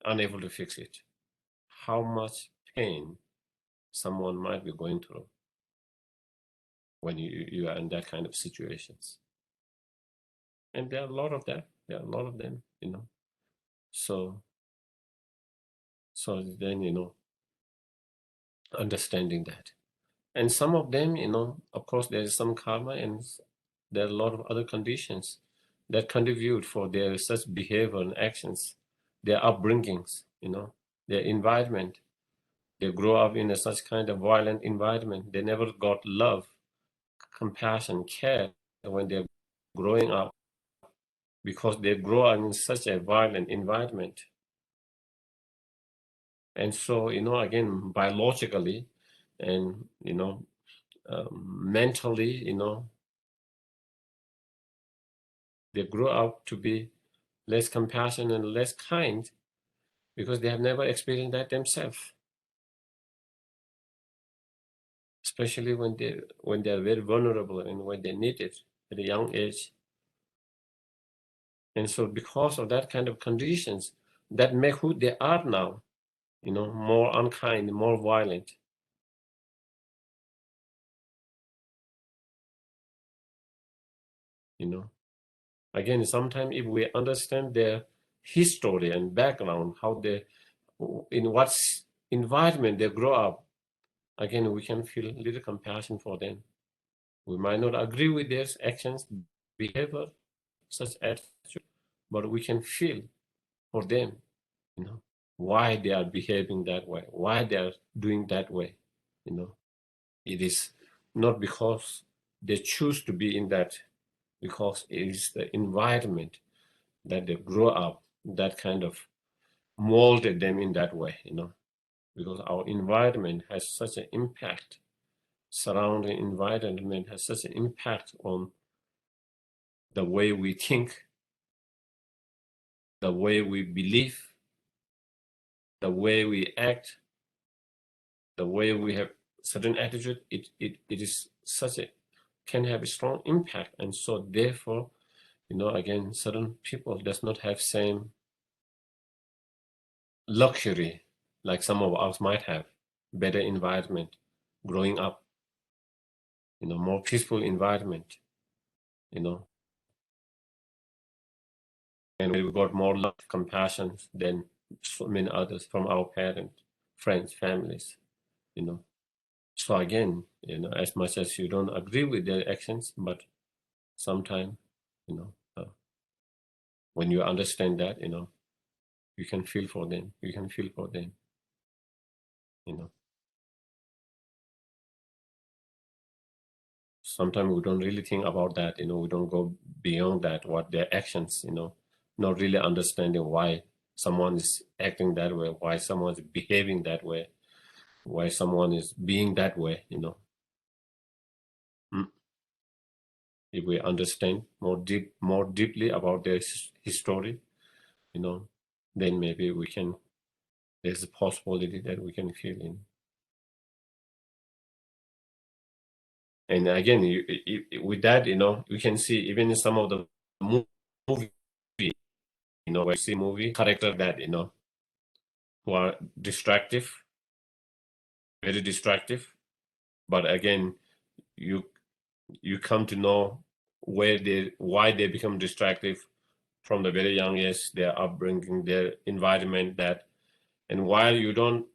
Unable to fix it. How much pain someone might be going through when you are in that kind of situations. And there are a lot of that. There are a lot of them, So then, understanding that. And some of them, of course, there is some karma, and there are a lot of other conditions that contribute for their such behavior and actions, their upbringings, their environment. They grow up in such kind of violent environment. They never got love, compassion, care when they're growing up, because they grow up in such a violent environment. And so, again, biologically and, mentally, they grow up to be less compassionate and less kind because they have never experienced that themselves, especially when they're very vulnerable and when they need it at a young age. And so because of that kind of conditions that make who they are now, more unkind, more violent. Again, sometimes if we understand their history and background, how in what environment they grow up, again, we can feel a little compassion for them. We might not agree with their actions, behavior, such attitude, but we can feel for them, why they are behaving that way, why they are doing that way. It is not because they choose to be in that, because it is the environment that they grow up that kind of molded them in that way, because our environment has such an impact, surrounding environment has such an impact on the way we think, the way we believe, the way we act, the way we have certain attitude. It is such a, can have a strong impact. And so therefore, again, certain people does not have same luxury like some of us might have, better environment, growing up, more peaceful environment, and we got more love, compassion than so many others from our parents, friends, families, So again, as much as you don't agree with their actions, but sometimes, when you understand that, you can feel for them. You can feel for them, Sometimes we don't really think about that, we don't go beyond that, what their actions, not really understanding why someone is acting that way, why someone is behaving that way, why someone is being that way, If we understand more deeply about their history, then maybe there's a possibility that we can feel in. And again, with that, we can see even in some of the movie, where you see movie character that, who are distractive, very distractive. But again, you come to know why they become distractive from the very young age, their upbringing, their environment, and while you don't,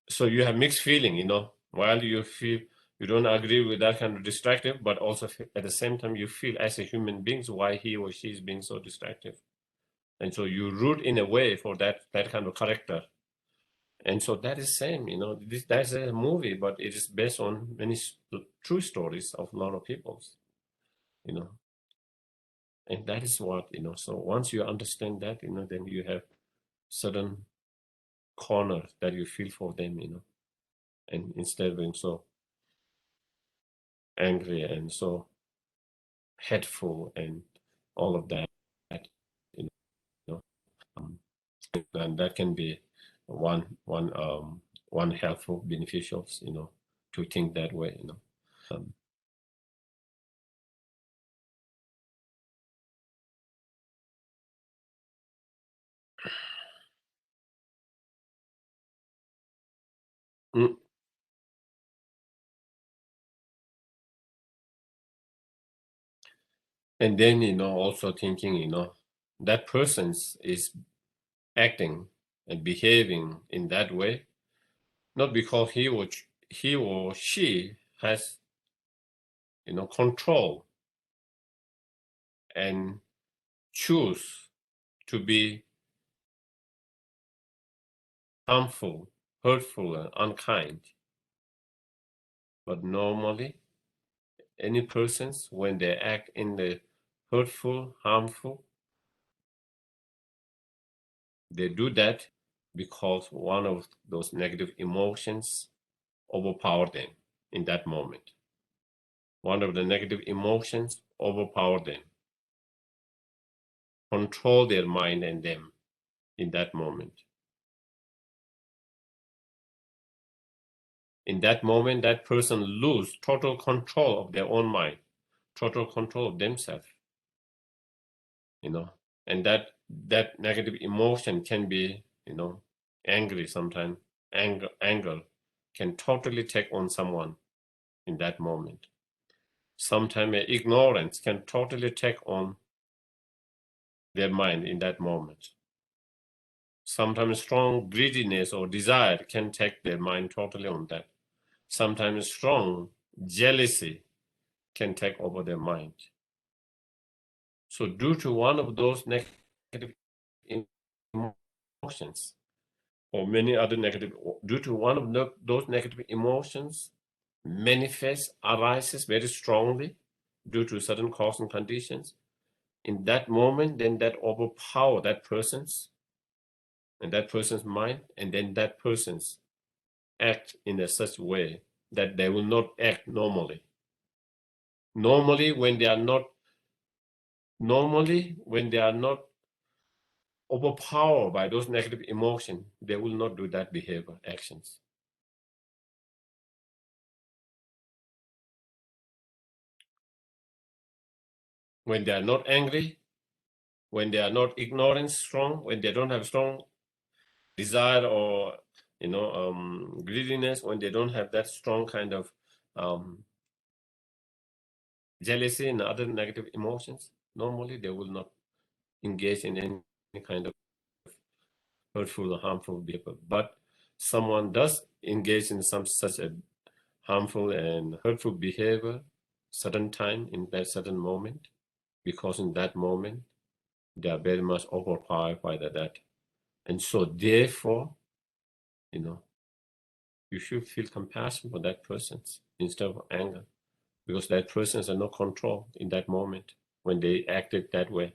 so you have mixed feeling, while you feel you don't agree with that kind of distractive, but also at the same time you feel as a human being why he or she is being so distractive, and so you root in a way for that kind of character. And so that is same, that's a movie, but it is based on many true stories of a lot of peoples, and that is what, so once you understand that, then you have certain corner that you feel for them, and instead of being so angry and so hateful and all of that, you know, um, and that can be one helpful, beneficial, to think that way, Um, mm, and then, also thinking, that person is acting and behaving in that way, not because he or she has, control and choose to be harmful, hurtful, and unkind. But normally, any persons, when they act in the hurtful, harmful, they do that because one of those negative emotions overpowered them in that moment. One of the negative emotions overpowered them, control their mind and them in that moment. In that moment, that person lose total control of their own mind, total control of themselves, and that negative emotion can be, angry sometimes. Anger can totally take on someone in that moment. Sometimes ignorance can totally take on their mind in that moment. Sometimes strong greediness or desire can take their mind totally on that. Sometimes strong jealousy can take over their mind. So due to one of those negative emotions, or many other negative, due to one of those negative emotions, arises very strongly due to certain cause and conditions, in that moment, then that overpower that person's mind, and then that person's act in a such way that they will not act normally. Normally, when they are not overpowered by those negative emotions, they will not do that behavior, actions. When they are not angry, when they are not ignorant strong, when they don't have strong desire or greediness, when they don't have that strong kind of jealousy and other negative emotions, normally they will not engage in any kind of hurtful or harmful behavior. But someone does engage in such a harmful and hurtful behavior certain time in that certain moment, because in that moment they are very much overpowered by that. And so therefore, you should feel compassion for that person instead of anger, because that person has no control in that moment when they acted that way.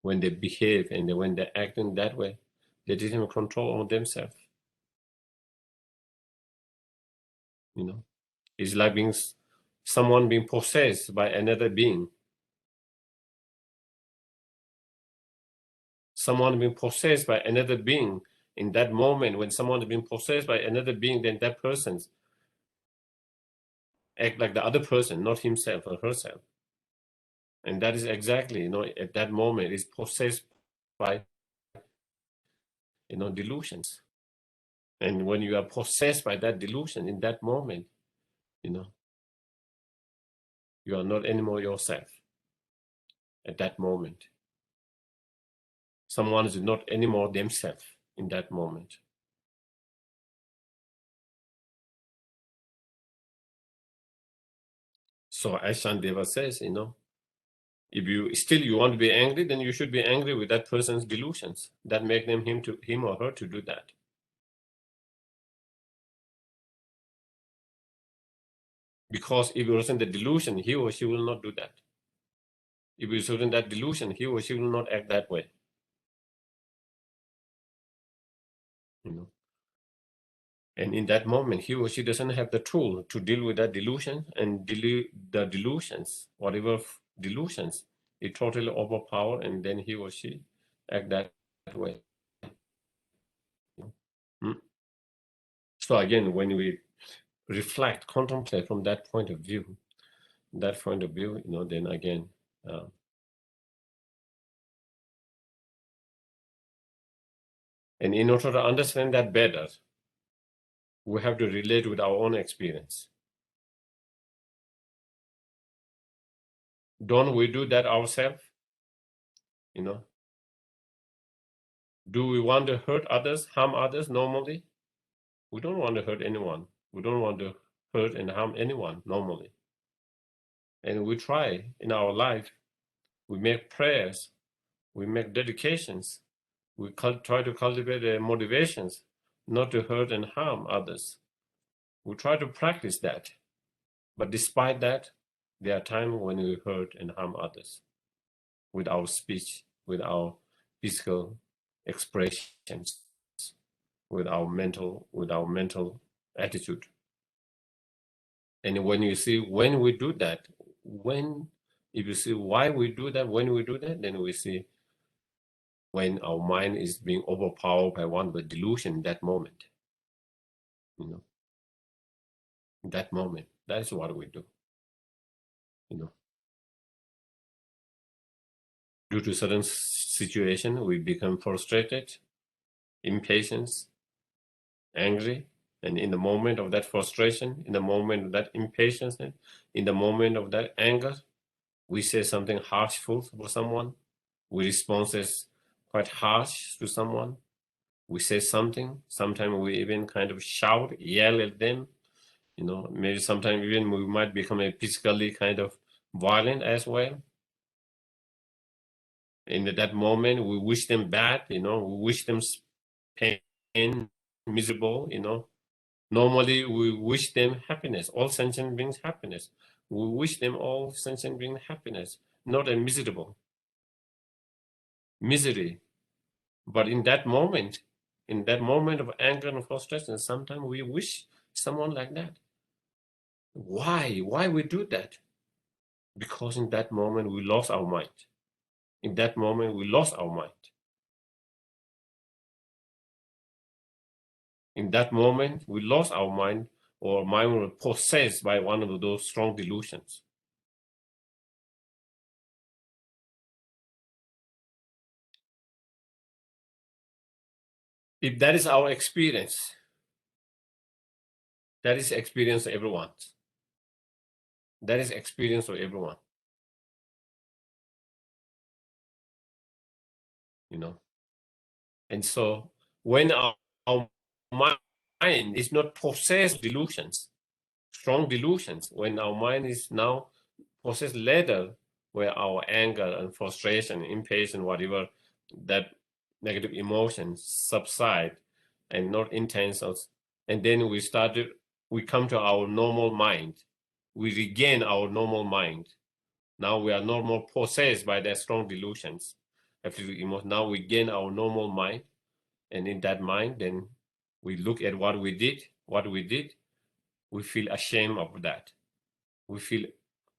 When they behave and when they act in that way, they didn't have control over themselves. It's like someone being possessed by another being. Someone being possessed by another being. In that moment, when someone is being possessed by another being, then that person act like the other person, not himself or herself. And that is exactly, at that moment, is possessed by, delusions. And when you are possessed by that delusion in that moment, you are not anymore yourself at that moment. Someone is not anymore themselves in that moment. So as Shandeva says, if you want to be angry, then you should be angry with that person's delusions that make him or her to do that. Because if it wasn't the delusion, he or she will not do that. If it wasn't that delusion, he or she will not act that way. And in that moment, he or she doesn't have the tool to deal with that delusion, and the delusions, whatever delusions, it totally overpower, and then he or she act that way. So again, when we reflect, contemplate from that point of view, then again, and in order to understand that better, we have to relate with our own experience. Don't we do that ourselves? Do we want to hurt others, harm others normally? We don't want to hurt anyone. We don't want to hurt and harm anyone normally. And we try in our life, we make prayers, we make dedications, we try to cultivate motivations not to hurt and harm others. We try to practice that. But despite that, there are times when we hurt and harm others with our speech, with our physical expressions with our mental attitude. And when you see when we do that, if you see why we do that, when we do that, then we see when our mind is being overpowered by one with delusion in that moment. You know, in that moment, that is what we do. You know, due to certain situation, we become frustrated, impatient, angry, and in the moment of that frustration, in the moment of that impatience, in the moment of that anger, we say something harshful for someone. We respond as quite harsh to someone. We say something. Sometimes we even kind of shout, yell at them. You know, maybe sometimes even we might become a physically kind of violent as well. In that moment, we wish them bad. You know, we wish them pain, miserable. You know, normally we wish them happiness. All sentient beings happiness. We wish them all sentient beings happiness, not a miserable misery. But in that moment of anger and frustration, sometimes we wish someone like that. Why? Why we do that? Because in that moment we lost our mind. In that moment we lost our mind. In that moment we lost our mind, or mind was possessed by one of those strong delusions. If that is our experience, that is experience of everyone. That is experience of everyone. You know. And so when our mind is not possessed with delusions, strong delusions, when our mind is now possessed later, where our anger and frustration, impatience, whatever, that negative emotions subside and not intense, and then we come to our normal mind. We regain our normal mind. Now we are no more possessed by their strong delusions. Now we gain our normal mind, and in that mind, then we look at what we did. We feel ashamed of that. We feel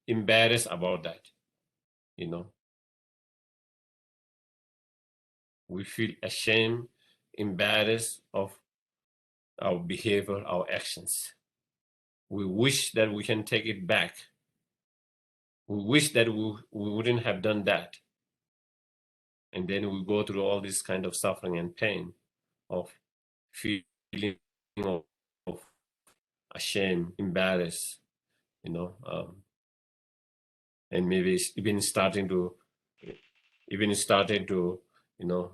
embarrassed about that. You know, we feel ashamed, embarrassed of our behavior, our actions. We wish that we can take it back. We wish that we wouldn't have done that. And then we go through all this kind of suffering and pain of feeling of ashamed, embarrassed, you know, and maybe even starting to, you know,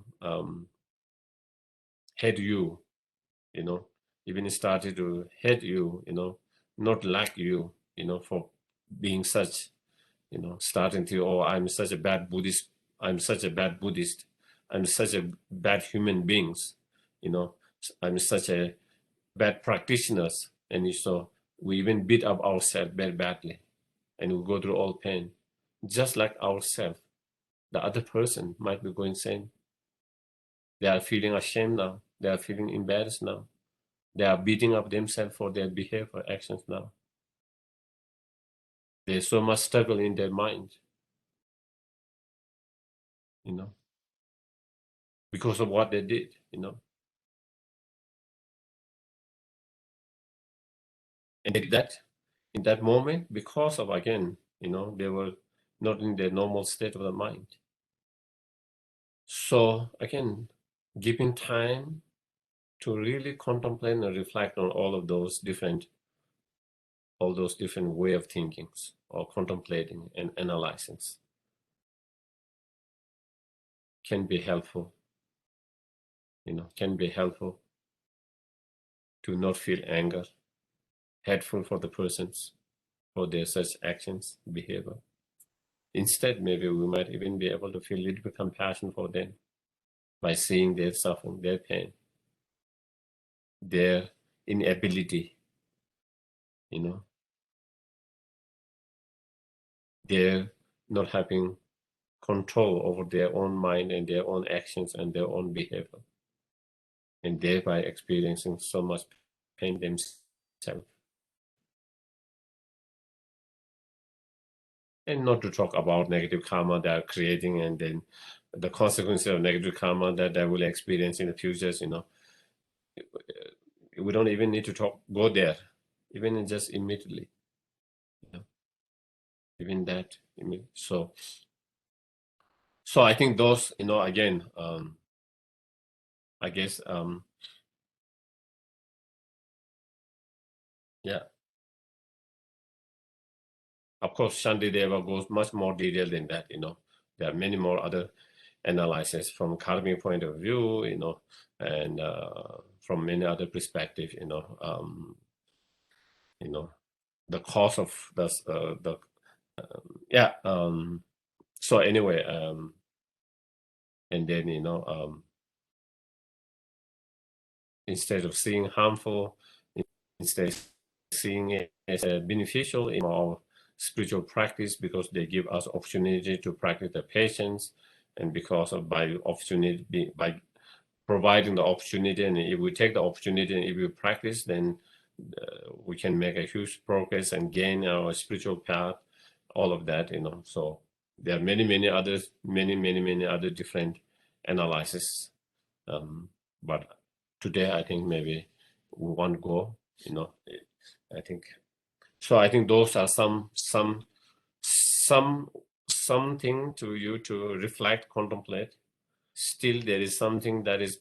hate you, you know, even started to hate you, you know, not like you, you know, for being such, you know, starting to, oh, I'm such a bad Buddhist, I'm such a bad Buddhist, I'm such a bad human beings, you know, I'm such a bad practitioners, and so we even beat up ourselves very badly, and we go through all pain, just like ourselves. The other person might be going same. They are feeling ashamed now. They are feeling embarrassed now. They are beating up themselves for their behavior, actions now. There's so much struggle in their mind, you know, because of what they did, you know. And they did that in that moment because of, again, you know, they were not in their normal state of the mind. So again, giving time to really contemplate and reflect on all those different way of thinking, or contemplating and analyzing, can be helpful, you know, can be helpful to not feel anger, hateful for the persons, for their such actions, behavior. Instead, maybe we might even be able to feel a little bit compassion for them by seeing their suffering, their pain, their inability, you know, their not having control over their own mind and their own actions and their own behavior, and thereby experiencing so much pain themselves. And not to talk about negative karma they are creating, and then the consequences of negative karma that they will experience in the future. We don't even need to go there, even just immediately. Even that. So I think those, again, I guess, yeah. Of course, Shantideva goes much more detailed than that. There are many more other analysis from karmic point of view, and from many other perspectives, the cause of yeah. So anyway, and then instead of seeing harmful, instead seeing it as beneficial in our spiritual practice, because they give us opportunity to practice the patience, and because of by providing the opportunity, and if we take the opportunity and if we practice, then we can make a huge progress and gain our spiritual path, all of that. So there are many other different analysis, but today I think maybe we won't go. I think so. I think those are something to you to reflect, contemplate. Still, there is something that is,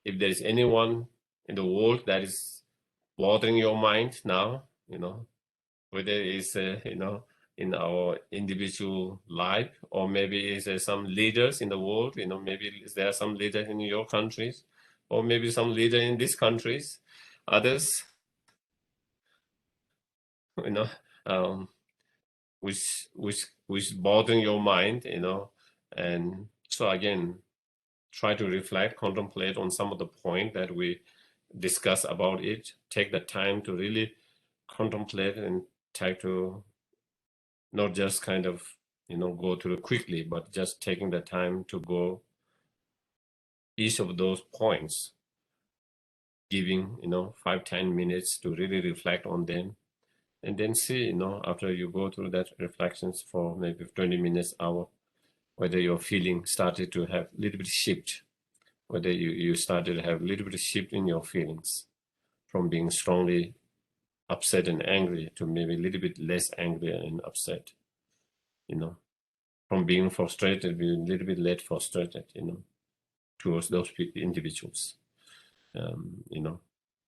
if there is anyone in the world that is bothering your mind now, whether it's in our individual life, or maybe is some leaders in the world, maybe there are some leaders in your countries, or maybe some leader in these countries, others, which bothering your mind, and so again, try to reflect, contemplate on some of the point that we discuss about it. Take the time to really contemplate and try to not just kind of go through quickly, but just taking the time to go each of those points, giving 5-10 minutes to really reflect on them, and then see after you go through that reflections for maybe 20 minutes, hour, whether your feeling started to have a little bit shift, whether you started to have a little bit of shift in your feelings from being strongly upset and angry to maybe a little bit less angry and upset, from being frustrated, be a little bit less frustrated, towards those individuals.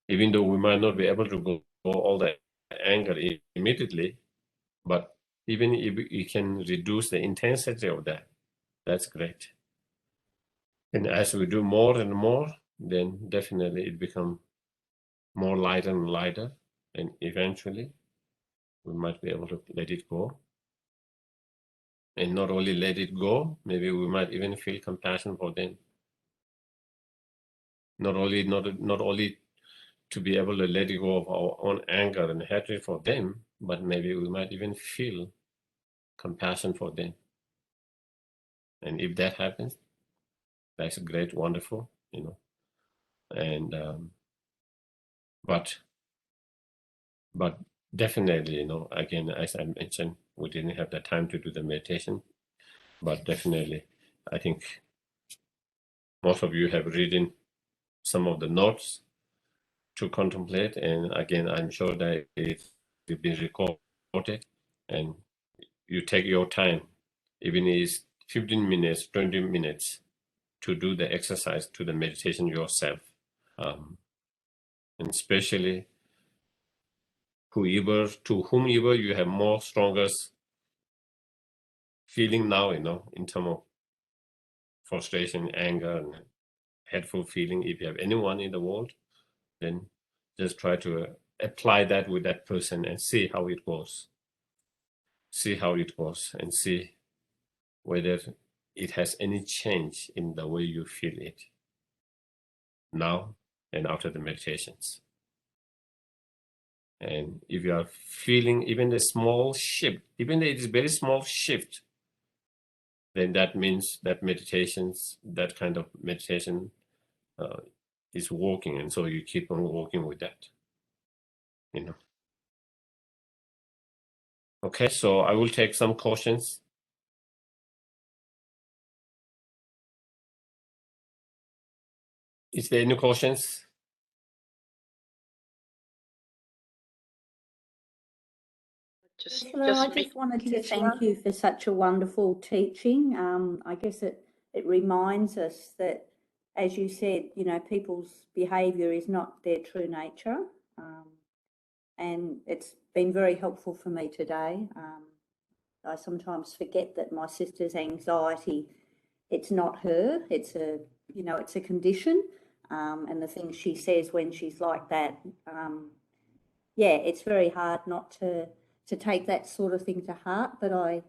Even though we might not be able to go all that anger immediately, but even if we can reduce the intensity of that, that's great. And as we do more and more, then definitely it becomes more lighter and lighter, and eventually we might be able to let it go. And not only let it go, maybe we might even feel compassion for them. Not only to be able to let go of our own anger and hatred for them, but maybe we might even feel compassion for them. And if that happens, that's great, wonderful, and but definitely, again, as I mentioned, we didn't have the time to do the meditation, but definitely, I think most of you have reading some of the notes to contemplate, and again, I'm sure that it's been recorded, and you take your time, even if it's 15 minutes, 20 minutes, to do the exercise, to the meditation yourself, and especially to whomever you have more strongest feeling now, in terms of frustration, anger, and hateful feeling. If you have anyone in the world, then just try to apply that with that person and see how it goes. See how it goes, and see whether it has any change in the way you feel it now and after the meditations. And if you are feeling even a small shift, even though it is very small shift, then that means that that kind of meditation is working, and so you keep on working with that, you know. Okay, so I will take some questions. Is there any questions? I just wanted to thank you for such a wonderful teaching. I guess it reminds us that, as you said, you know, people's behaviour is not their true nature, and it's been very helpful for me today. I sometimes forget that my sister's anxiety, it's not her, it's a, you know, it's a condition, and the things she says when she's like that, yeah, it's very hard not to take that sort of thing to heart. But I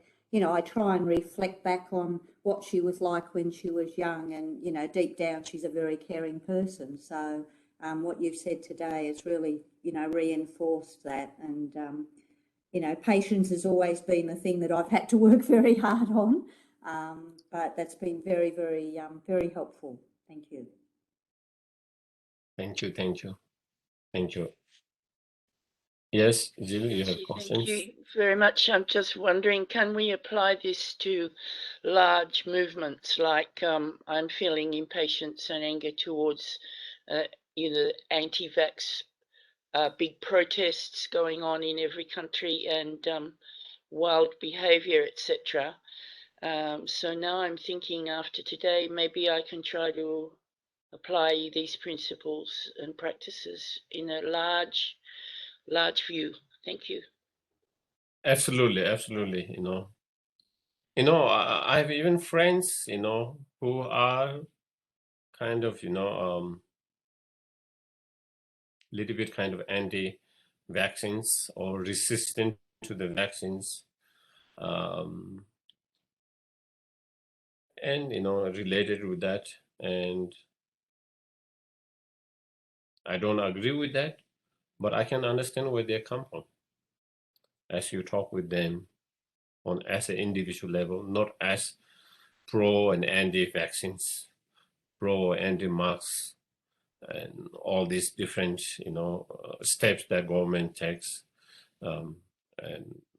try and reflect back on what she was like when she was young, and, you know, deep down she's a very caring person. So what you've said today has really, you know, reinforced that. And you know, patience has always been the thing that I've had to work very hard on, but that's been very, very, very helpful. Thank you. Thank you, thank you, thank you. Yes, Jill, you have questions? Thank you very much. I'm just wondering, can we apply this to large movements like I'm feeling impatience and anger towards either anti-vax big protests going on in every country and wild behavior, etc. So now I'm thinking after today, maybe I can try to apply these principles and practices in a large view. Thank you. Absolutely, absolutely. I have even friends, who are kind of, little bit kind of anti-vaccines or resistant to the vaccines, and related with that. And I don't agree with that, but I can understand where they come from as you talk with them as an individual level, not as pro and anti-vaccines, pro anti-masks, and all these different, steps that government takes, and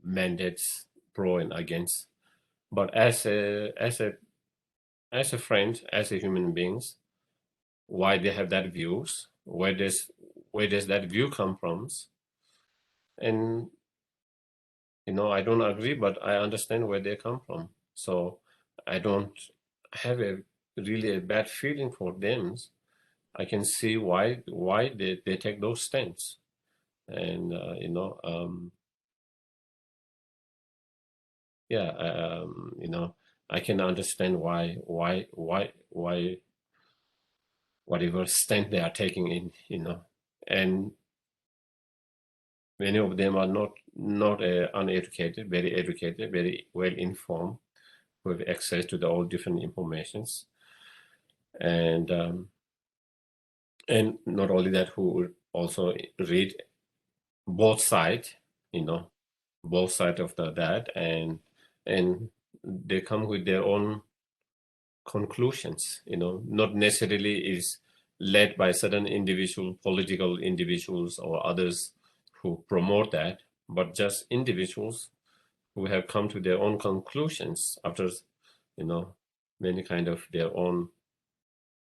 mandates pro and against. But as a friend, as a human beings, why they have that views? Where does that view come from? And I don't agree, but I understand where they come from. So I don't have really a bad feeling for them. I can see why they take those stands, and I can understand why whatever stand they are taking in, and many of them are not uneducated, very educated, very well informed, who have access to all different informations, and not only that, who would also read both sides, both sides of that, and they come with their own conclusions, not necessarily is led by certain political individuals or others who promote that, but just individuals who have come to their own conclusions after, many kind of their own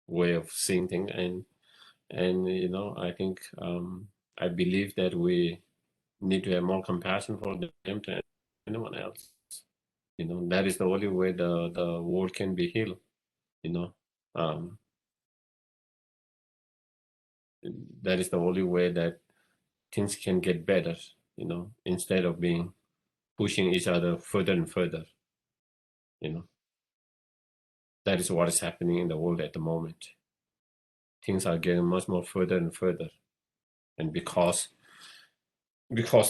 way of seeing things. And I think, I believe that we need to have more compassion for them than anyone else. That is the only way the world can be healed. That is the only way that things can get better. Instead of being pushing each other further and further. That is what is happening in the world at the moment. Things are getting much more further and further, and because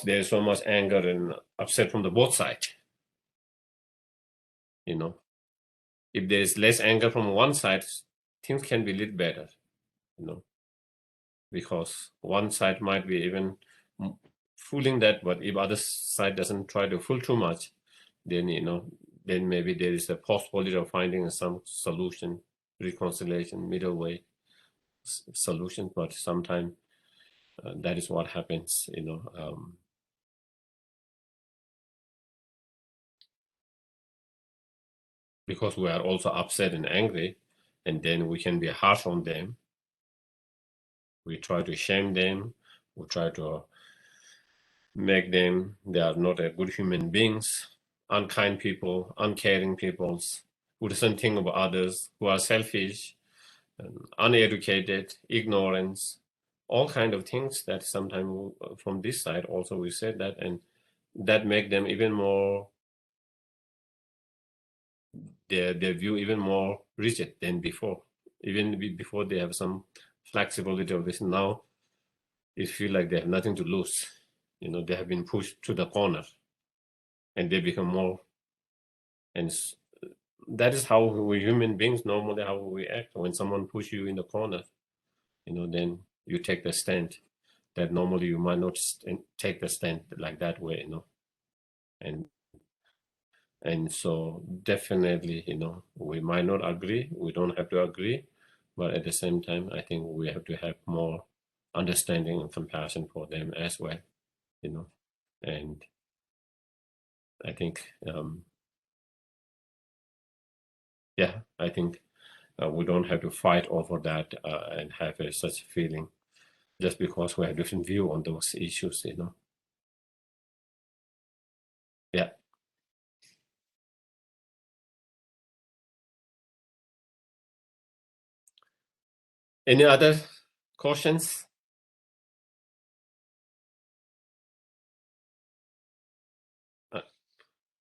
there's so much anger and upset from the both sides. If there's less anger from one side, things can be a little better. Because one side might be even fooling that, but if other side doesn't try to fool too much, then then maybe there is a possibility of finding some solution, reconciliation, middle way solution. But sometimes that is what happens, because we are also upset and angry, and then we can be harsh on them. We try to shame them. We try to make them, they are not a good human beings, unkind people, uncaring peoples, who doesn't think about others, who are selfish, uneducated, ignorance, all kind of things that sometimes from this side also we said that, and that make them even more, their view even more rigid than before. Even before they have some flexibility of this, now it feel like they have nothing to lose. They have been pushed to the corner and they become more, and that is how we human beings normally how we act. When someone push you in the corner, then you take the stand that normally you might not take the stand like that way, and so definitely, we might not agree, we don't have to agree, but at the same time I think we have to have more understanding and compassion for them as well, and I think I think we don't have to fight over that and have such a feeling just because we have different view on those issues, Yeah. Any other questions?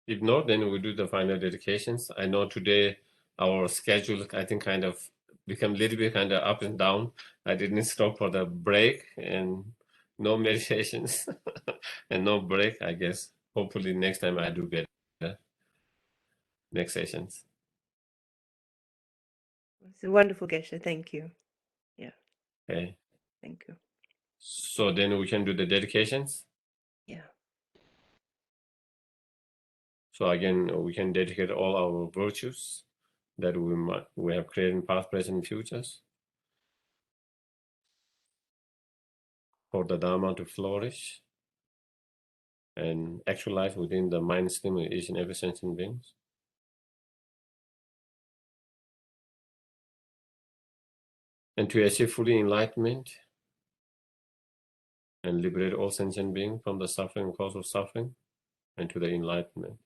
If not, then we do the final dedications. I know today our schedule, I think, kind of become a little bit kind of up and down. I didn't stop for the break and no meditations and no break, I guess. Hopefully next time I do better. Next sessions. It's a wonderful, Geshe. Thank you. Yeah. Okay. Thank you. So then we can do the dedications. Yeah. So again, we can dedicate all our virtues that we have created in past, present, and futures for the Dharma to flourish and actualize within the mind stream of each and every sentient being. And to achieve fully enlightenment and liberate all sentient beings from the suffering and cause of suffering and to the enlightenment.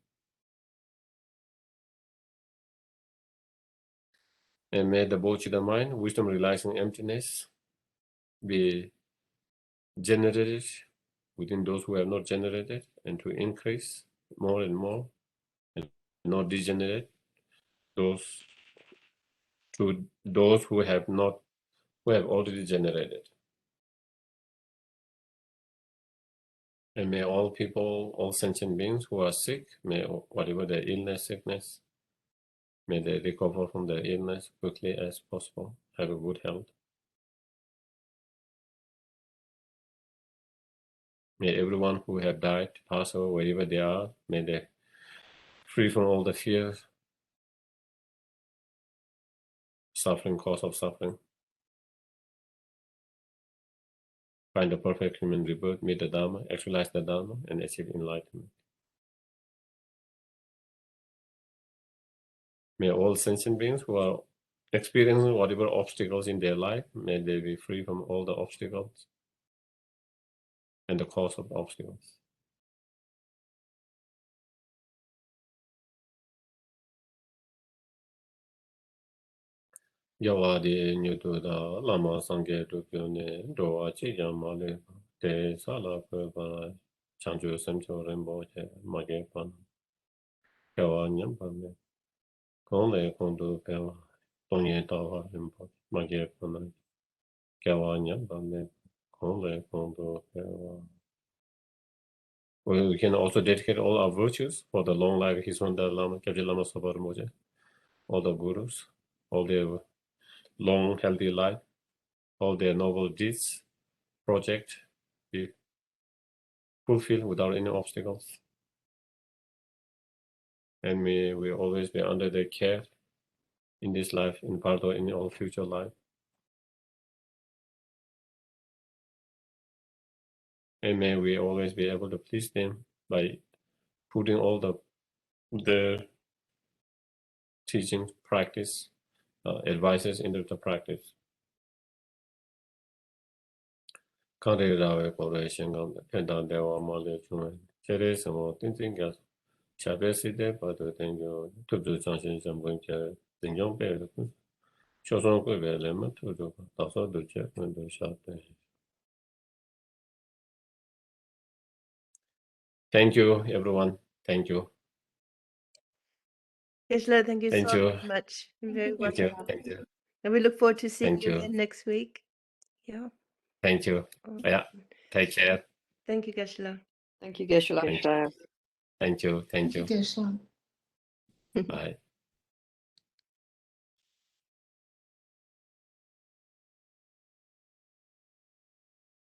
And may the Bodhicitta mind, wisdom realizing emptiness, be generated within those who have not generated, and to increase more and more, and not degenerate those to those who have already generated. And may all people, all sentient beings who are sick, may whatever their illness, sickness, may they recover from their illness quickly as possible, have a good health. May everyone who have died, pass away wherever they are, may they free from all the fears, suffering, cause of suffering. Find the perfect human rebirth, meet the Dharma, actualize the Dharma, and achieve enlightenment. May all sentient beings who are experiencing whatever obstacles in their life, may they be free from all the obstacles and the cause of obstacles. Yawadi Nyutuda Lama Sange Dupyone Doa Chijamale De Sala Peba Chanju Semcho Remboche Magepan Kawa Nyampane Kone Kondu Peva Tonye Tawa Rembo Magepan Kawa Nyampane Kone Kondu Peva. We can also dedicate all our virtues for the long life of His Honorable Lama, Kyabje Lama Sopa Rinpoche, all the gurus, all their long, healthy life, all their noble deeds, project be fulfilled without any obstacles. and may we always be under their care in this life, in part or in all future life. And may we always be able to please them by putting all the teaching practice, advices into the practice. Kandirave corporation on the Pendan Dewa Mali Chuman. Cheres and more thinking as Chabeside, but then you took the chances and went to the young bear. Chosen good element to do also the check when the shot. Thank you, everyone. Thank you. Geshe, thank you Thank so you. much. Very Thank you. wonderful. Thank you. And we look forward to seeing Thank you you. again next week. Yeah. Thank you. Yeah. Take care. Thank you, Geshe. Thank you, Geshe. Thank you. Thank you. Thank Thank you, you. Geshe. Bye.